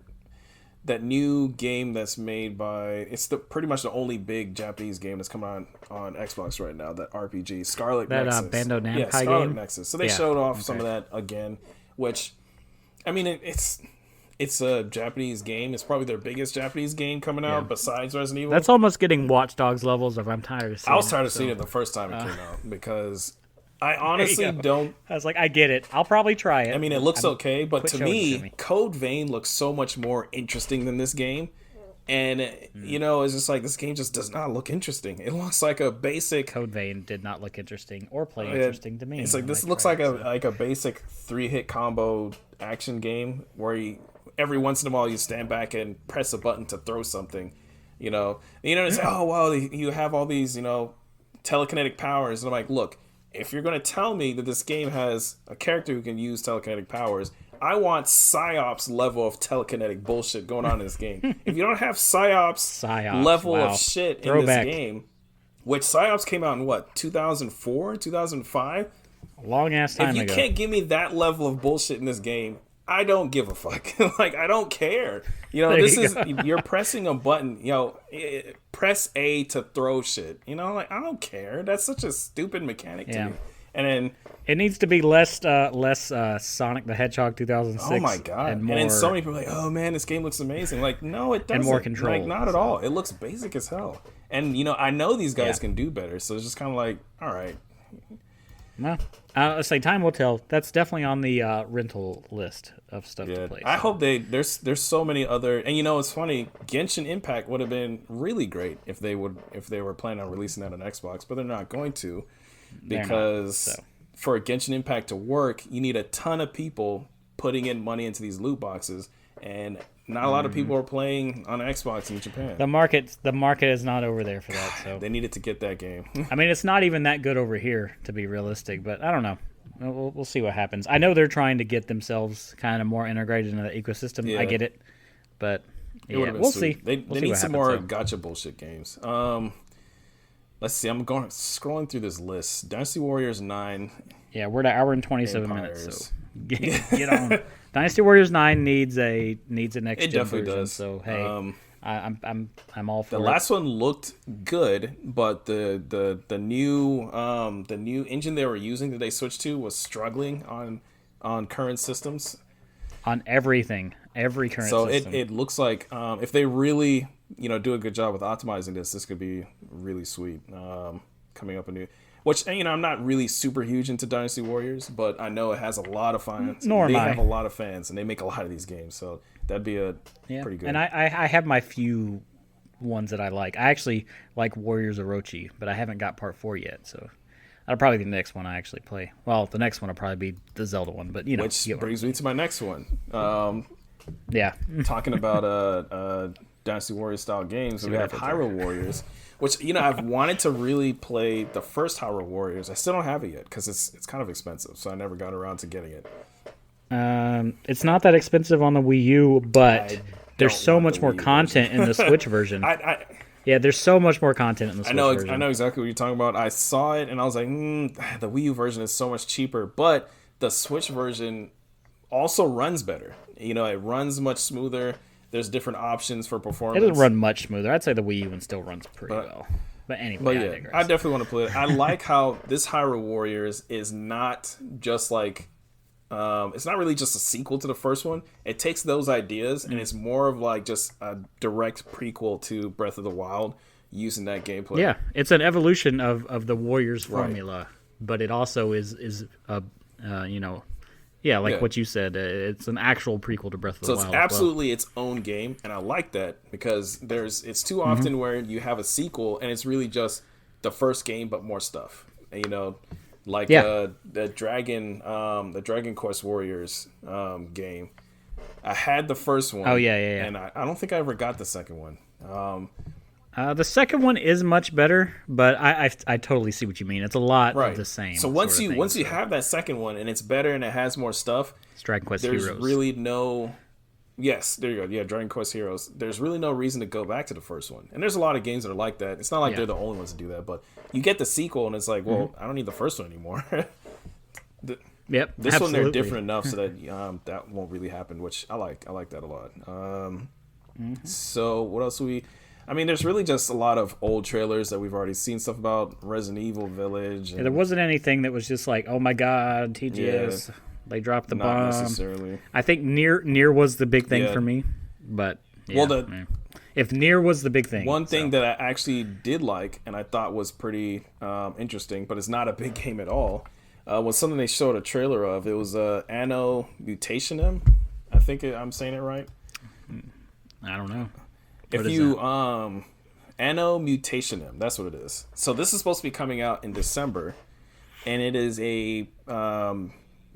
Speaker 2: that new game that's made by it's the pretty much the only big Japanese game that's coming on Xbox right now. That RPG Scarlet
Speaker 1: That
Speaker 2: Nexus.
Speaker 1: Bando Namkai
Speaker 2: yeah, Scarlet
Speaker 1: game?
Speaker 2: Nexus. So they
Speaker 1: Yeah,
Speaker 2: showed off
Speaker 1: okay.
Speaker 2: some of that again, which I mean it's a Japanese game. It's probably their biggest Japanese game coming out besides Resident Evil.
Speaker 1: That's almost getting Watch Dogs levels of I'm tired of seeing
Speaker 2: I was tired of
Speaker 1: so.
Speaker 2: seeing it the first time it came out because I honestly don't.
Speaker 1: I was like, I get it. I'll probably try it.
Speaker 2: I mean, it looks okay, but
Speaker 1: quit
Speaker 2: to
Speaker 1: showing it
Speaker 2: me,
Speaker 1: to me.
Speaker 2: Code Vein looks so much more interesting than this game. And, you know, it's just like this game just does not look interesting. It looks like a basic.
Speaker 1: Code Vein did not look interesting or play interesting to me.
Speaker 2: It's like
Speaker 1: when
Speaker 2: this
Speaker 1: I
Speaker 2: looks
Speaker 1: tried
Speaker 2: like
Speaker 1: it,
Speaker 2: a basic 3-hit combo action game where every once in a while you stand back and press a button to throw something. You know, it's oh wow, you have all these telekinetic powers, and I'm like, look, if you're going to tell me that this game has a character who can use telekinetic powers, I want Psyops level of telekinetic bullshit going on in this game. If you don't have Psyops level
Speaker 1: wow.
Speaker 2: of shit
Speaker 1: Throwback.
Speaker 2: in this game, which Psyops came out in what, 2004, 2005?
Speaker 1: A long ass time
Speaker 2: If you
Speaker 1: ago.
Speaker 2: can't give me that level of bullshit in this game, I don't give a fuck. Like, I don't care. You know,
Speaker 1: There
Speaker 2: this
Speaker 1: you
Speaker 2: is,
Speaker 1: go.
Speaker 2: you're pressing a button, press A to throw shit. You know, like, I don't care. That's such a stupid mechanic to
Speaker 1: Yeah.
Speaker 2: me. And then,
Speaker 1: It needs to be less Sonic the Hedgehog 2006.
Speaker 2: oh my god!
Speaker 1: And,
Speaker 2: And,
Speaker 1: more,
Speaker 2: then so many people are like, "Oh man, this game looks amazing." Like, no, it doesn't.
Speaker 1: more control,
Speaker 2: Like, not at all. It looks basic as hell. And I know these guys
Speaker 1: Yeah.
Speaker 2: can do better. So it's just kind of like, all right,
Speaker 1: Well, let's say time will tell. That's definitely on the rental list of stuff
Speaker 2: yeah.
Speaker 1: to play.
Speaker 2: I
Speaker 1: so.
Speaker 2: hope there's so many other. And it's funny. Genshin Impact would have been really great if they were planning on releasing that on Xbox, but they're not going to
Speaker 1: They're not,
Speaker 2: because
Speaker 1: so.
Speaker 2: for Genshin Impact to work, you need a ton of people putting in money into these loot boxes, and not a lot of people are playing on Xbox in Japan.
Speaker 1: The market is not over there for that. So
Speaker 2: They needed to get that game.
Speaker 1: I mean, it's not even that good over here, to be realistic. But I don't know. We'll see what happens. I know they're trying to get themselves kind of more integrated into the ecosystem.
Speaker 2: Yeah.
Speaker 1: I get it, but
Speaker 2: It would've been
Speaker 1: we'll
Speaker 2: sweet.
Speaker 1: see.
Speaker 2: They
Speaker 1: We'll see
Speaker 2: need
Speaker 1: what
Speaker 2: some
Speaker 1: happens,
Speaker 2: more
Speaker 1: so.
Speaker 2: gotcha bullshit games. Let's see. I'm scrolling through this list. Dynasty Warriors 9.
Speaker 1: Yeah, we're at an hour and 27 minutes.
Speaker 2: Empires.
Speaker 1: So get on. Dynasty Warriors 9 needs a next
Speaker 2: It
Speaker 1: gen
Speaker 2: definitely
Speaker 1: version.
Speaker 2: does.
Speaker 1: So hey, I'm all for
Speaker 2: The
Speaker 1: it.
Speaker 2: last one looked good, but the new engine they were using that they switched to was struggling on current systems.
Speaker 1: On everything, every current
Speaker 2: So
Speaker 1: system.
Speaker 2: it looks like if they really do a good job with optimizing this could be really sweet. Coming up a new, which I'm not really super huge into Dynasty Warriors, but I know it has a lot of fans.
Speaker 1: Nor am
Speaker 2: they
Speaker 1: I.
Speaker 2: have a lot of fans, and they make a lot of these games, so that'd be pretty good.
Speaker 1: And I have my few ones that I like. I actually like Warriors Orochi, but I haven't got part 4 yet, so that'll probably be the next one I actually play. Well, the next one will probably be the Zelda one, but
Speaker 2: Which
Speaker 1: you get what
Speaker 2: brings me to my next one.
Speaker 1: yeah.
Speaker 2: Talking about Dynasty Warriors style games, we
Speaker 1: what
Speaker 2: have
Speaker 1: happens
Speaker 2: Hyrule Warriors, which I've wanted to really play the first Hyrule Warriors. I still don't have it yet because it's kind of expensive, so I never got around to getting it.
Speaker 1: It's not that expensive on the Wii U, but
Speaker 2: I
Speaker 1: there's
Speaker 2: don't
Speaker 1: so
Speaker 2: want
Speaker 1: much
Speaker 2: the
Speaker 1: more
Speaker 2: Wii U
Speaker 1: content in the Switch version. Yeah, there's so much more content in the Switch version.
Speaker 2: I know exactly what you're talking about. I saw it and I was like, the Wii U version is so much cheaper, but the Switch version also runs better. It runs much smoother. There's different options for
Speaker 1: It
Speaker 2: performance.
Speaker 1: doesn't run much smoother. I'd say the Wii U one still runs pretty well. But anyway,
Speaker 2: But
Speaker 1: I
Speaker 2: yeah,
Speaker 1: digress.
Speaker 2: I definitely want to play it. I like how this Hyrule Warriors is not just like, it's not really just a sequel to the first one. It takes those ideas and it's more of like just a direct prequel to Breath of the Wild using that gameplay.
Speaker 1: Yeah, it's an evolution of the Warriors formula, but it also is like what you said. It's an actual prequel to Breath of the
Speaker 2: So
Speaker 1: Wild.
Speaker 2: it's absolutely its own game, and I like that because it's too often where you have a sequel and it's really just the first game but more stuff. And, like the Dragon Quest Warriors game. I had the first one.
Speaker 1: Oh, yeah.
Speaker 2: And I don't think I ever got the second one.
Speaker 1: The second one is much better, but I totally see what you mean. It's a lot of the same.
Speaker 2: So once you have that second one and it's better and it has more stuff,
Speaker 1: it's Dragon Quest
Speaker 2: there's
Speaker 1: Heroes.
Speaker 2: really no. Yes, there you go. Yeah, Dragon Quest Heroes. There's really no reason to go back to the first one. And there's a lot of games that are like that. It's not like they're the only ones to do that, but you get the sequel and it's like, well, I don't need the first one anymore.
Speaker 1: Yep,
Speaker 2: This
Speaker 1: absolutely.
Speaker 2: one they're different enough so that that won't really happen, which I like. I like that a lot. So what else we? I mean, there's really just a lot of old trailers that we've already seen stuff about. Resident Evil Village.
Speaker 1: Yeah, there wasn't anything that was just like, oh my god, TGS, they dropped the
Speaker 2: not
Speaker 1: bomb.
Speaker 2: necessarily.
Speaker 1: I think Near was the big thing for me, but yeah,
Speaker 2: well,
Speaker 1: if Near was the big thing,
Speaker 2: one thing that I actually did like and I thought was pretty interesting, but it's not a big game at all, was something they showed a trailer of. It was Anno Mutationem. I think I'm saying it right.
Speaker 1: I don't know.
Speaker 2: If you Anno Mutationem, that's what it is. So this is supposed to be coming out in December, and it is a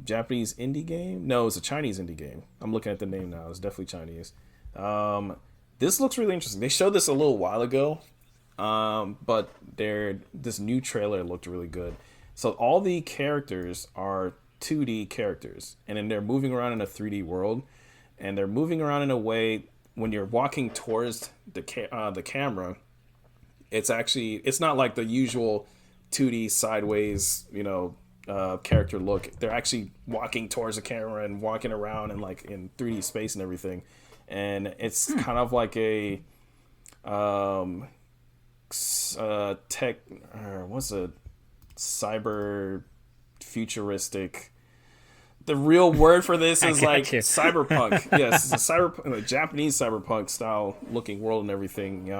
Speaker 2: Japanese indie game. No, it's a Chinese indie game. I'm looking at the name now. It's definitely Chinese. This looks really interesting. They showed this a little while ago, but this new trailer looked really good. So all the characters are 2D characters, and then they're moving around in a 3D world, and they're moving around in a way when you're walking towards the camera. It's not like the usual 2D sideways, character look. They're actually walking towards the camera and walking around and like in 3D space and everything. And it's kind of like a cyber futuristic. The real word for this is like cyberpunk. Yes, it's a Japanese cyberpunk style looking world and everything.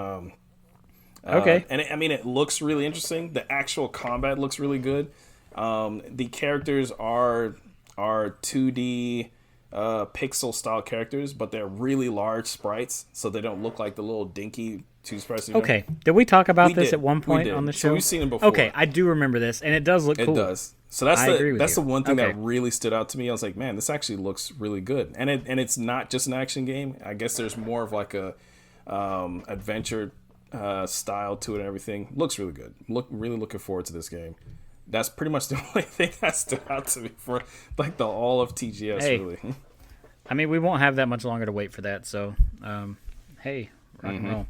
Speaker 1: Okay.
Speaker 2: And it looks really interesting. The actual combat looks really good. The characters are 2D pixel style characters, but they're really large sprites, so they don't look like the little dinky two sprites.
Speaker 1: Okay. Did we talk about this at one point on the show?
Speaker 2: So we've seen them before.
Speaker 1: Okay, I do remember this, and it does look cool.
Speaker 2: It does. So that's the one thing that really stood out to me. I was like, man, this actually looks really good. And it's not just an action game. I guess there's more of like a adventure style to it and everything. Looks really good. Really looking forward to this game. That's pretty much the only thing that stood out to me for like the all of TGS, really.
Speaker 1: I mean, we won't have that much longer to wait for that, so hey, rock and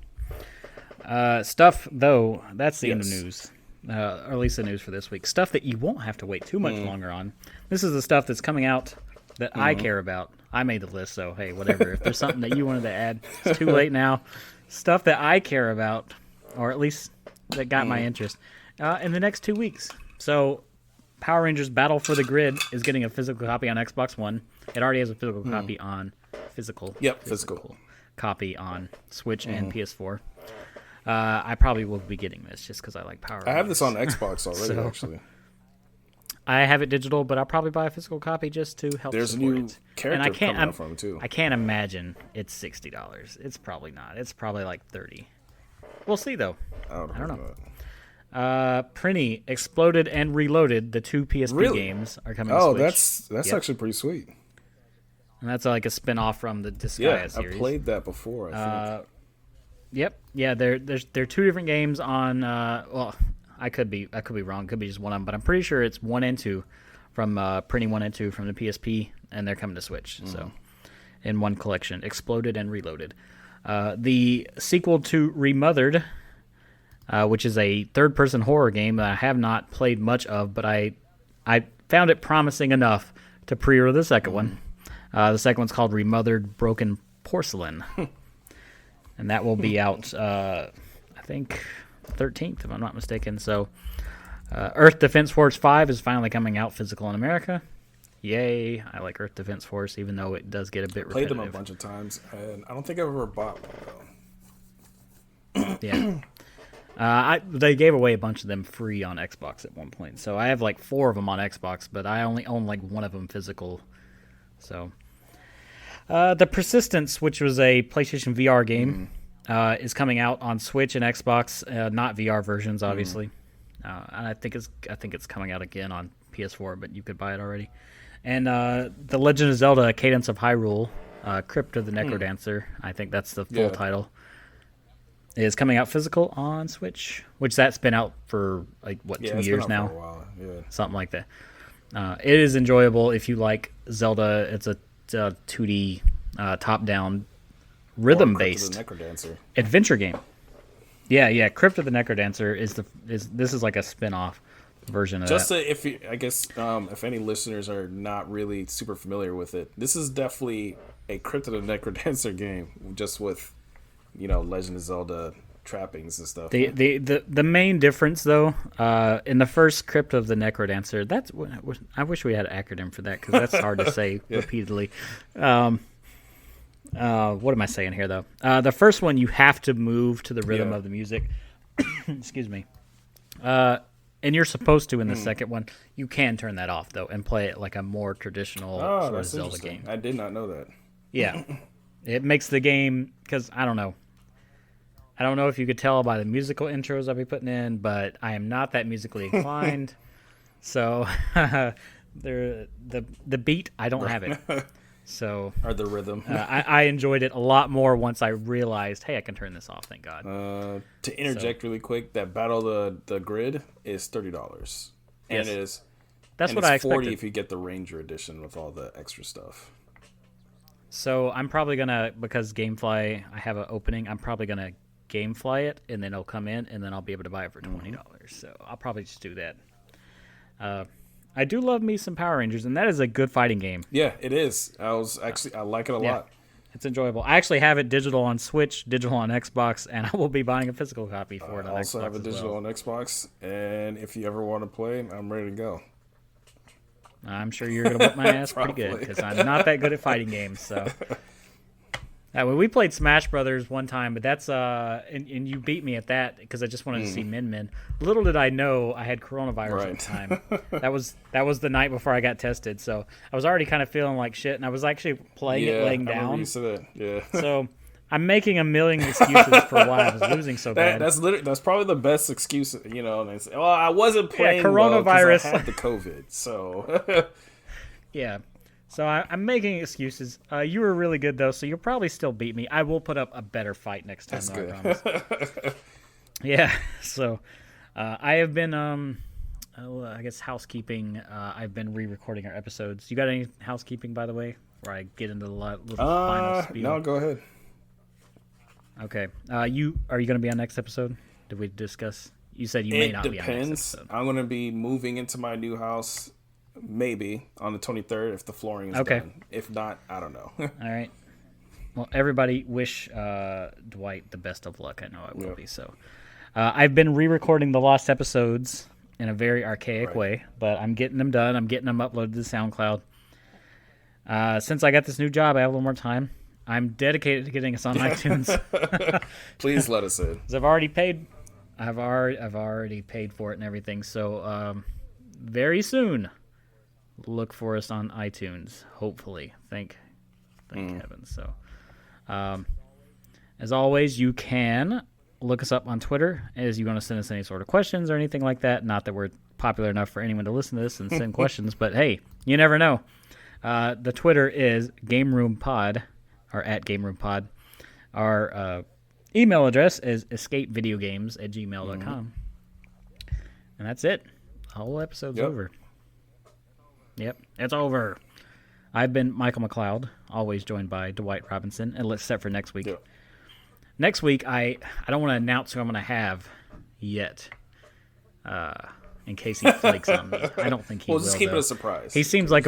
Speaker 1: roll. Stuff, though, that's the end of news. Or at least the news for this week. Stuff that you won't have to wait too much longer on. This is the stuff that's coming out that I care about. I made the list, so hey, whatever. If there's something that you wanted to add, it's too late now. Stuff that I care about, or at least that got my interest, in the next 2 weeks. So, Power Rangers Battle for the Grid is getting a physical copy on Xbox One. It already has a physical copy on physical copy on Switch and PS4. I probably will be getting this just because I like Power Rangers.
Speaker 2: I have this on Xbox already, actually.
Speaker 1: I have it digital, but I'll probably buy a physical copy just to help
Speaker 2: There's
Speaker 1: support
Speaker 2: a new
Speaker 1: it.
Speaker 2: character coming out from it, too.
Speaker 1: I can't imagine it's $60. It's probably not. It's probably like $30. We'll see, though. I don't know. Prinny Exploded and Reloaded, the two PSP games, are coming to Switch.
Speaker 2: That's actually pretty sweet.
Speaker 1: And that's like a spin-off from the Disgaea series.
Speaker 2: I played that before, I think.
Speaker 1: Yep. Yeah, they're two different games on well, I could be wrong. Could be just one of them, but I'm pretty sure it's 1 and 2 from Prinny 1 and 2 from the PSP, and they're coming to Switch. So, in one collection, Exploded and Reloaded. The sequel to Remothered, which is a third-person horror game that I have not played much of, but I found it promising enough to pre-order the second one. The second one's called Remothered Broken Porcelain, and that will be out, I think, 13th, if I'm not mistaken. So, Earth Defense Force 5 is finally coming out physical in America. Yay! I like Earth Defense Force, even though it does get a bit repetitive.
Speaker 2: Played them a bunch of times, and I don't think I've ever bought one, though.
Speaker 1: Yeah. They gave away a bunch of them free on Xbox at one point. So I have like 4 of them on Xbox, but I only own like 1 of them physical. So, The Persistence, which was a PlayStation VR game, is coming out on Switch and Xbox, not VR versions, obviously. And I think it's coming out again on PS4, but you could buy it already. And The Legend of Zelda: Cadence of Hyrule, Crypt of the Necrodancer, I think that's the full title, is coming out physical on Switch, which that's been out for like 2 years now,
Speaker 2: for a while. Yeah.
Speaker 1: Something like that. It is enjoyable if you like Zelda. It's a 2D top-down rhythm-based adventure game. Yeah. Crypt of the Necrodancer is like a spin-off version of
Speaker 2: just
Speaker 1: that.
Speaker 2: If any listeners are not really super familiar with it, this is definitely a Crypt of the Necrodancer game, just with Legend of Zelda trappings and stuff.
Speaker 1: The main difference, though, in the first Crypt of the Necrodancer, I wish we had an acronym for that, because that's hard to say repeatedly. What am I saying here, though? The first one, you have to move to the rhythm of the music. Excuse me. And you're supposed to in the second one. You can turn that off, though, and play it like a more traditional sort of Zelda game.
Speaker 2: I did not know that.
Speaker 1: Yeah. It makes the game, because I don't know. I don't know if you could tell by the musical intros I'll be putting in, but I am not that musically inclined. So the beat, I don't have it. So
Speaker 2: or the rhythm.
Speaker 1: I enjoyed it a lot more once I realized, hey, I can turn this off. Thank God.
Speaker 2: To interject really quick, that Battle the Grid is $30, and
Speaker 1: that's what I expected.
Speaker 2: $40 if you get the Ranger edition with all the extra stuff.
Speaker 1: So I'm probably gonna, because GameFly, I have an opening. I'm probably gonna GameFly it, and then it'll come in, and then I'll be able to buy it for $20. So I'll probably just do that. I do love me some Power Rangers, and that is a good fighting game.
Speaker 2: Yeah, it is. I like it a lot.
Speaker 1: It's enjoyable. I actually have it digital on Switch, digital on Xbox, and I will be buying a physical copy for it on Xbox. I also have a digital
Speaker 2: on Xbox, and if you ever want to play, I'm ready to go.
Speaker 1: I'm sure you're going to whip my ass pretty good, because I'm not that good at fighting games. So, we played Smash Brothers one time, but that's and you beat me at that because I just wanted to see Min Min. Little did I know I had coronavirus at the time. That was the night before I got tested, so I was already kind of feeling like shit, and I was actually playing it laying down.
Speaker 2: Yeah.
Speaker 1: So I'm making a million excuses for why I was losing so bad.
Speaker 2: That's probably the best excuse, Well, I wasn't playing
Speaker 1: coronavirus.
Speaker 2: Well I had the COVID, so
Speaker 1: yeah. So I'm making excuses. You were really good, though, so you'll probably still beat me. I will put up a better fight next time, though, I promise. Yeah, so I have been, I guess, housekeeping. I've been re-recording our episodes. You got any housekeeping, by the way, where I get into the little final spiel?
Speaker 2: No, go ahead.
Speaker 1: Okay. Are you going to be on next episode? Did we discuss? You said you may not be on next episode.
Speaker 2: I'm going to be moving into my new house. Maybe on the 23rd if the flooring is done. If not, I don't know.
Speaker 1: All right. Well, everybody wish Dwight the best of luck. I know I will be. So I've been re-recording the lost episodes in a very archaic way, but I'm getting them done. I'm getting them uploaded to SoundCloud. Since I got this new job, I have a little more time. I'm dedicated to getting us on iTunes.
Speaker 2: Please let us in.
Speaker 1: 'Cause I've already paid. I've already paid for it and everything. So very soon. Look for us on iTunes, hopefully. Thank heaven. So, as always, you can look us up on Twitter as you want to send us any sort of questions or anything like that. Not that we're popular enough for anyone to listen to this and send questions, but hey, you never know. The Twitter is Gameroom Pod, or at Gameroom Pod. Our email address is escapevideogames@gmail.com. And that's it. The whole episode's over. Yep, it's over. I've been Michael McLeod, always joined by Dwight Robinson, and let's set for next week. Yep. Next week, I don't want to announce who I'm going to have yet, in case he flakes on me. I don't think he will.
Speaker 2: We'll just keep it a surprise.
Speaker 1: He seems like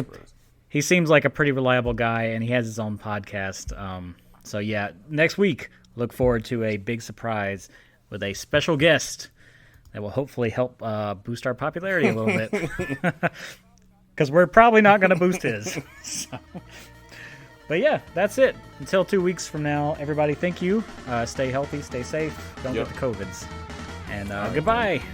Speaker 1: a pretty reliable guy, and he has his own podcast. So yeah, next week, look forward to a big surprise with a special guest that will hopefully help boost our popularity a little bit. Because we're probably not going to boost his. So. But yeah, that's it. Until 2 weeks from now, everybody, thank you. Stay healthy, stay safe. Don't get the COVIDs. And goodbye. Man.